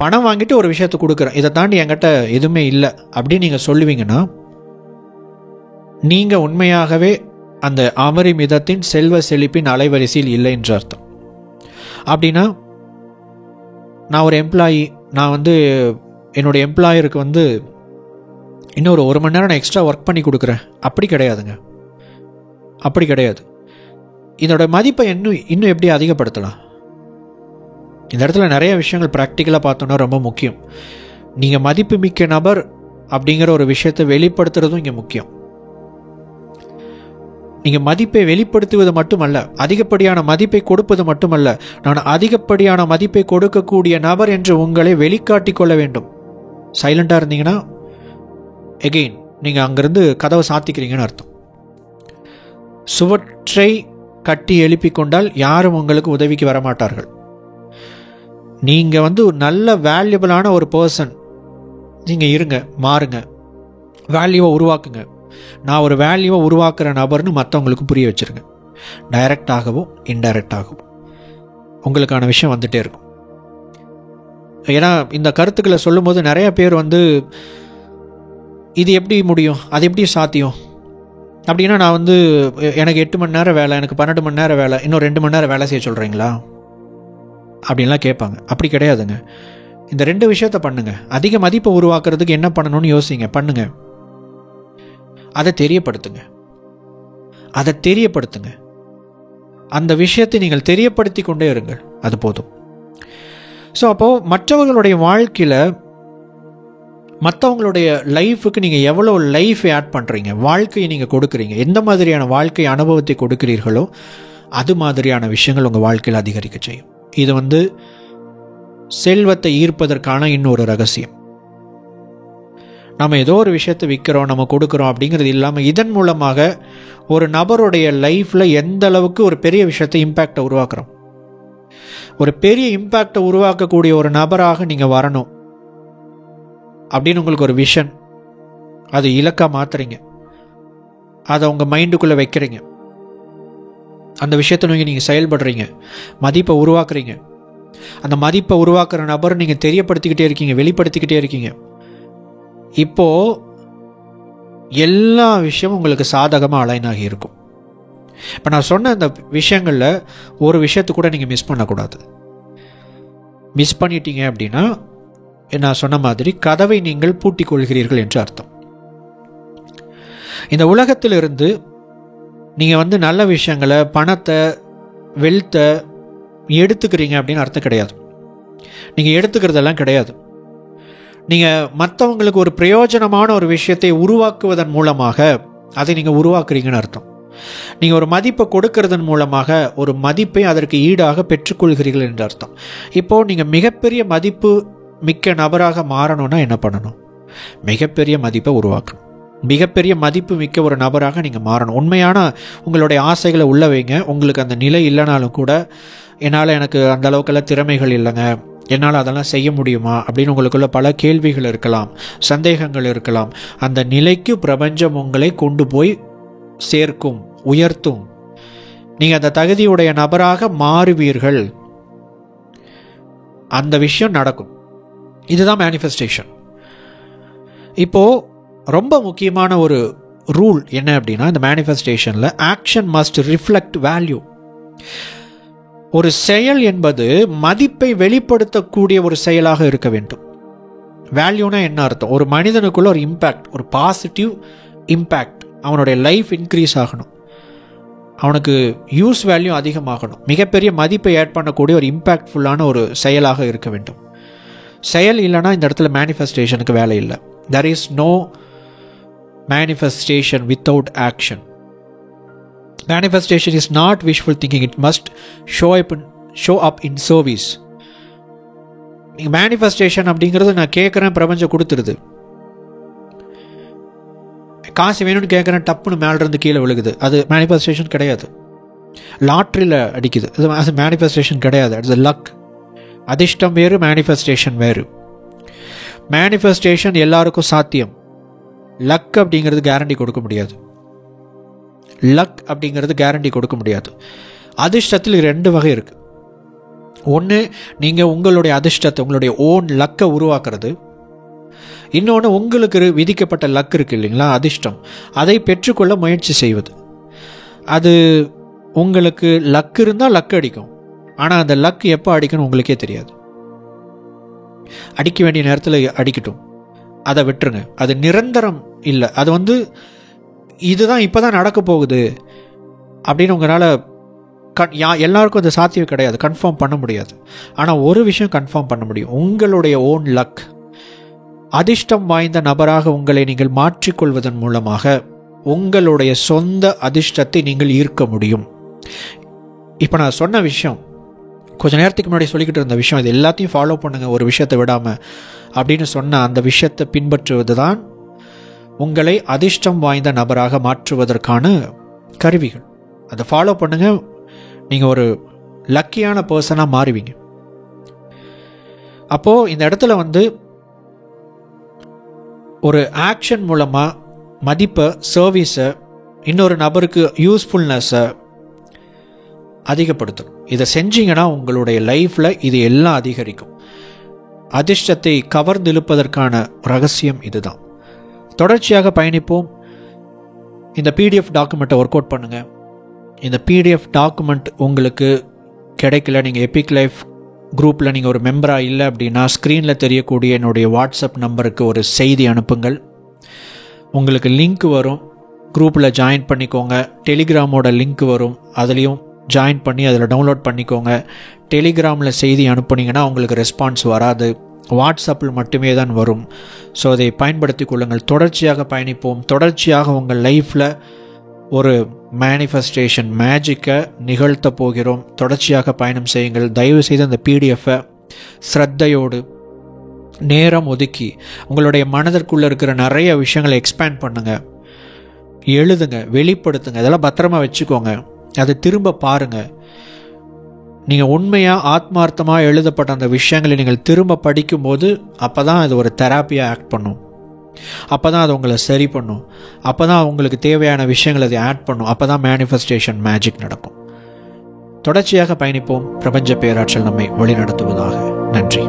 பணம் வாங்கிட்டு ஒரு விஷயத்தை கொடுக்குறேன், இதை தாண்டி என்கிட்ட எதுவுமே இல்லை அப்படின்னு நீங்கள் சொல்லுவீங்கன்னா நீங்கள் உண்மையாகவே அந்த அபரிமிதத்தின் செல்வ செழிப்பின் அலைவரிசையில் இல்லை என்று அர்த்தம். அப்படின்னா நான் ஒரு எம்ப்ளாயி, நான் என்னுடைய எம்ப்ளாயருக்கு இன்னொரு 1 மணி நேரம் நான் எக்ஸ்ட்ரா ஒர்க் பண்ணி கொடுக்குறேன், அப்படி கிடையாதுங்க. அப்படி கிடையாது. இதோட மதிப்பை இன்னும் எப்படி அதிகப்படுத்தலாம்? இந்த இடத்துல நிறைய விஷயங்கள் ப்ராக்டிக்கலாக பார்த்தோன்னா ரொம்ப முக்கியம். நீங்கள் மதிப்பு மிக்க நபர் அப்படிங்கிற ஒரு விஷயத்தை வெளிப்படுத்துறதும் இங்கே முக்கியம். நீங்கள் மதிப்பை வெளிப்படுத்துவது மட்டுமல்ல, அதிகப்படியான மதிப்பை கொடுப்பது மட்டுமல்ல, நான் அதிகப்படியான மதிப்பை கொடுக்கக்கூடிய நபர் என்று உங்களை வெளிக்காட்டி கொள்ள வேண்டும். சைலண்டாக இருந்தீங்கன்னா எகெயின் நீங்கள் அங்கேருந்து கதவை சாத்திக்கிறீங்கன்னு அர்த்தம். சுவற்றை கட்டி எழுப்பி கொண்டால் யாரும் உங்களுக்கு உதவிக்கு வரமாட்டார்கள். நீங்கள் ஒரு நல்ல வேல்யூபிளான ஒரு பர்சன் நீங்கள் இருங்க, மாறுங்க, வேல்யூவை உருவாக்குங்க. நான் ஒரு வேல்யூவை உருவாக்குற நபர்னு மற்றவங்களுக்கு புரிய வச்சுருங்க. டைரக்டாகவும் இன்டைரக்டாகவும் உங்களுக்கான விஷயம் வந்துகிட்டே இருக்கும். ஏன்னா இந்த கருத்துக்களை சொல்லும்போது நிறைய பேர் இது எப்படி முடியும், அது எப்படி சாத்தியம் அப்படின்னா, நான் எனக்கு 8 மணி நேரம் வேலை, எனக்கு 12 மணி நேரம் வேலை, இன்னும் 2 மணி நேரம் வேலை செய்ய சொல்கிறீங்களா அப்படின்லாம் கேட்பாங்க. அப்படி கிடையாதுங்க. இந்த 2 விஷயத்த பண்ணுங்க. அதிக மதிப்பை உருவாக்குறதுக்கு என்ன பண்ணணும்னு யோசிங்க, பண்ணுங்க. அதை தெரியப்படுத்துங்க. அந்த விஷயத்தை நீங்கள் தெரியப்படுத்தி கொண்டே இருங்கள், அது போதும். ஸோ அப்போது மற்றவர்களுடைய வாழ்க்கையில், மற்றவங்களுடைய லைஃபுக்கு நீங்கள் எவ்வளோ லைஃபை ஆட் பண்ணுறீங்க, வாழ்க்கையை நீங்கள் கொடுக்குறீங்க, எந்த மாதிரியான வாழ்க்கை அனுபவத்தை கொடுக்கிறீர்களோ அது மாதிரியான விஷயங்கள் உங்கள் வாழ்க்கையில் அதிகரிக்க செய்யும். இது செல்வத்தை ஈர்ப்பதற்கான இன்னொரு ரகசியம். நம்ம ஏதோ ஒரு விஷயத்தை விற்கிறோம், நம்ம கொடுக்குறோம் அப்படிங்கிறது இல்லாமல், இதன் மூலமாக ஒரு நபருடைய லைஃப்பில் எந்த அளவுக்கு ஒரு பெரிய விஷயத்தை இம்பேக்டை உருவாக்குறோம், ஒரு பெரிய இம்பேக்டை உருவாக்கக்கூடிய ஒரு நபராக நீங்கள் வரணும் அப்படின்னு உங்களுக்கு ஒரு விஷன், அது இலக்காக மாற்றுறீங்க, அதை உங்கள் மைண்டுக்குள்ளே வைக்கிறீங்க, அந்த விஷயத்தை நோக்கி நீங்கள் செயல்படுறீங்க, மதிப்பை உருவாக்குறீங்க. அந்த மதிப்பை உருவாக்குற நபர் நீங்கள் தெரியப்படுத்திக்கிட்டே இருக்கீங்க, வெளிப்படுத்திக்கிட்டே இருக்கீங்க. இப்போது எல்லா விஷயமும் உங்களுக்கு சாதகமாக அலைன் ஆகி இருக்கும். இப்போ நான் சொன்ன அந்த விஷயங்களில் ஒரு விஷயத்தை கூட நீங்கள் மிஸ் பண்ணக்கூடாது. மிஸ் பண்ணிட்டீங்க அப்படின்னா நான் சொன்ன மாதிரி கதவை நீங்கள் பூட்டிக் கொள்கிறீர்கள் என்று அர்த்தம். இந்த உலகத்திலிருந்து நீங்கள் நல்ல விஷயங்களை, பணத்தை, வெல்த்தை எடுத்துக்கிறீங்க அப்படின்னு அர்த்தம் கிடையாது. நீங்கள் எடுத்துக்கிறதெல்லாம் கிடையாது. நீங்கள் மற்றவங்களுக்கு ஒரு பிரயோஜனமான ஒரு விஷயத்தை உருவாக்குவதன் மூலமாக அதை நீங்கள் உருவாக்குறீங்கன்னு அர்த்தம். நீங்கள் ஒரு மதிப்பை கொடுக்கறதன் மூலமாக ஒரு மதிப்பை அதற்கு ஈடாக பெற்றுக்கொள்கிறீர்கள் என்று அர்த்தம். இப்போது நீங்கள் மிகப்பெரிய மதிப்பு மிக்க நபராக மாறணும்னா என்ன பண்ணணும்? மிகப்பெரிய மதிப்பை உருவாக்கணும். மிகப்பெரிய மதிப்பு மிக்க ஒரு நபராக நீங்கள் மாறணும். உண்மையான உங்களுடைய ஆசைகளை உள்ள வைங்க. உங்களுக்கு அந்த நிலை இல்லைனாலும் கூட, எனக்கு அந்த அளவுக்கெல்லாம் திறமைகள் இல்லைங்க, என்னால் அதெல்லாம் செய்ய முடியுமா அப்படின்னு உங்களுக்குள்ள பல கேள்விகள் இருக்கலாம், சந்தேகங்கள் இருக்கலாம். அந்த நிலைக்கு பிரபஞ்சம் உங்களை கொண்டு போய் சேர்க்கும், உயர்த்தும். நீங்கள் அந்த தகுதியுடைய நபராக மாறுவீர்கள். அந்த விஷயம் நடக்கும். இதுதான் மேனிஃபெஸ்டேஷன். இப்போது ரொம்ப முக்கியமான ஒரு ரூல் என்ன அப்படின்னா, இந்த மேனிஃபெஸ்டேஷனில் ஆக்ஷன் மஸ்ட் ரிஃப்ளெக்ட் வேல்யூ. ஒரு செயல் என்பது மதிப்பை வெளிப்படுத்தக்கூடிய ஒரு செயலாக இருக்க வேண்டும். வேல்யூனா என்ன அர்த்தம்? ஒரு மனிதனுக்குள்ள ஒரு இம்பேக்ட், ஒரு பாசிட்டிவ் இம்பேக்ட், அவனுடைய லைஃப் இன்க்ரீஸ் ஆகணும், அவனுக்கு யூஸ் வேல்யூ அதிகமாகணும், மிகப்பெரிய மதிப்பை ஆட் பண்ணக்கூடிய ஒரு இம்பேக்ட்ஃபுல்லான ஒரு செயலாக இருக்க வேண்டும். செயல் இல்லைனா இந்த இடத்துல மேனிஃபெஸ்டேஷனுக்கு வேலை இல்லை. there is no manifestation without action. Manifestation is not wishful thinking. It must show up in service. Manifestation அப்படிங்கிறது நான் கேட்குறேன், பிரபஞ்சம் கொடுத்துருது. காசு வேணும்னு கேட்குறேன், டப்புன்னு மேலிருந்து கீழே விழுகுது, அது மேனிஃபெஸ்டேஷன் கிடையாது. லாட்ரியில் அடிக்குது, அது மேனிஃபெஸ்டேஷன் கிடையாது. அது லக். அதிர்ஷ்டம் வேறு, மேனிஃபெஸ்டேஷன் வேறு. மேனிஃபெஸ்டேஷன் எல்லாருக்கும் சாத்தியம். லக் அப்படிங்கிறது கேரண்டி கொடுக்க முடியாது. அதிர்ஷ்டத்தில் 2 வகை இருக்குது. ஒன்று, நீங்கள் உங்களுடைய அதிர்ஷ்டத்தை, உங்களுடைய ஓன் லக்கை உருவாக்குறது. இன்னொன்று, உங்களுக்கு விதிக்கப்பட்ட லக் இருக்குது இல்லைங்களா, அதிர்ஷ்டம், அதை பெற்றுக்கொள்ள முயற்சி செய்வது. அது உங்களுக்கு லக் இருந்தால் லக் அடிக்கும். ஆனால் அந்த லக் எப்போ அடிக்கணும் உங்களுக்கே தெரியாது. அடிக்க வேண்டிய நேரத்தில் அடிக்கட்டும், அதை விட்டுருங்க. அது நிரந்தரம் இல்லை. அது இதுதான் இப்போ தான் நடக்க போகுது அப்படின்னு உங்களால் எல்லாருக்கும் அது சாத்தியம் கிடையாது, கன்ஃபார்ம் பண்ண முடியாது. ஆனால் ஒரு விஷயம் கன்ஃபார்ம் பண்ண முடியும், உங்களுடைய ஓன் லக், அதிர்ஷ்டம் வாய்ந்த நபராக உங்களை நீங்கள் மாற்றிக்கொள்வதன் மூலமாக உங்களுடைய சொந்த அதிர்ஷ்டத்தை நீங்கள் ஈர்க்க முடியும். இப்போ நான் சொன்ன விஷயம், கொஞ்சம் நேரத்துக்கு முன்னாடி சொல்லிக்கிட்டு இருந்த விஷயம், இது எல்லாத்தையும் ஃபாலோ பண்ணுங்கள் ஒரு விஷயத்தை விடாமல் அப்படின்னு சொன்ன அந்த விஷயத்தை பின்பற்றுவது தான் உங்களை அதிர்ஷ்டம் வாய்ந்த நபராக மாற்றுவதற்கான கருவிகள். அதை ஃபாலோ பண்ணுங்கள், நீங்கள் ஒரு லக்கியான பர்சனாக மாறுவீங்க. அப்போது இந்த இடத்துல ஒரு ஆக்ஷன் மூலமாக மதிப்பை, சர்வீஸை, இன்னொரு நபருக்கு யூஸ்ஃபுல்னஸை அதிகப்படுத்தணும். இதை செஞ்சீங்கன்னா உங்களுடைய லைஃப்பில் இது எல்லாம் அதிகரிக்கும். அதிர்ஷ்டத்தை கவர்ந்திழுப்பதற்கான ரகசியம் இதுதான். தொடர்ச்சியாக பயணிப்போம். இந்த PDF டாக்குமெண்ட்டை ஒர்க் அவுட் பண்ணுங்கள். இந்த PDF டாக்குமெண்ட் உங்களுக்கு கிடைக்கல, நீங்கள் எபிக் லைஃப் குரூப்பில் நீங்கள் ஒரு மெம்பராக இல்லை அப்படின்னா, ஸ்க்ரீனில் தெரியக்கூடிய என்னுடைய வாட்ஸ்அப் நம்பருக்கு ஒரு செய்தி அனுப்புங்கள். உங்களுக்கு லிங்க் வரும், குரூப்பில் ஜாயின் பண்ணிக்கோங்க. டெலிகிராமோட லிங்க் வரும், அதுலேயும் ஜாயின் பண்ணி அதில் டவுன்லோட் பண்ணிக்கோங்க. டெலிகிராமில் செய்தி அனுப்புனீங்கன்னா உங்களுக்கு ரெஸ்பான்ஸ் வராது, வாட்ஸ்அப்பில் மட்டுமே தான் வரும். ஸோ அதை பயன்படுத்தி கொள்ளுங்கள். தொடர்ச்சியாக பயணிப்போம். தொடர்ச்சியாக உங்கள் லைஃப்பில் ஒரு மேனிஃபெஸ்டேஷன் மேஜிக்கை நிகழ்த்த போகிறோம். தொடர்ச்சியாக பயணம் செய்யுங்கள். தயவு செய்து அந்த PDF-ஐ ஸ்ரத்தையோடு நேரம் ஒதுக்கி உங்களுடைய மனதிற்குள்ளே இருக்கிற நிறைய விஷயங்களை எக்ஸ்பேண்ட் பண்ணுங்கள், எழுதுங்க, வெளிப்படுத்துங்க. இதெல்லாம் பத்திரமா வச்சுக்கோங்க. அதை திரும்ப பாருங்கள். நீங்கள் உண்மையாக ஆத்மார்த்தமாக எழுதப்பட்ட அந்த விஷயங்களை நீங்கள் திரும்ப படிக்கும்போது அப்போ தான் அது ஒரு தெராப்பியாக ஆக்ட் பண்ணும். அப்போ தான் அது உங்களை சரி பண்ணும். அப்போ தான் உங்களுக்கு தேவையான விஷயங்களை அதை ஆட் பண்ணும். அப்போ தான் மேனிஃபெஸ்டேஷன் மேஜிக் நடக்கும். தொடர்ச்சியாக பயணிப்போம். பிரபஞ்ச பேராற்றல் நம்மை வழிநடத்துவதாக. நன்றி.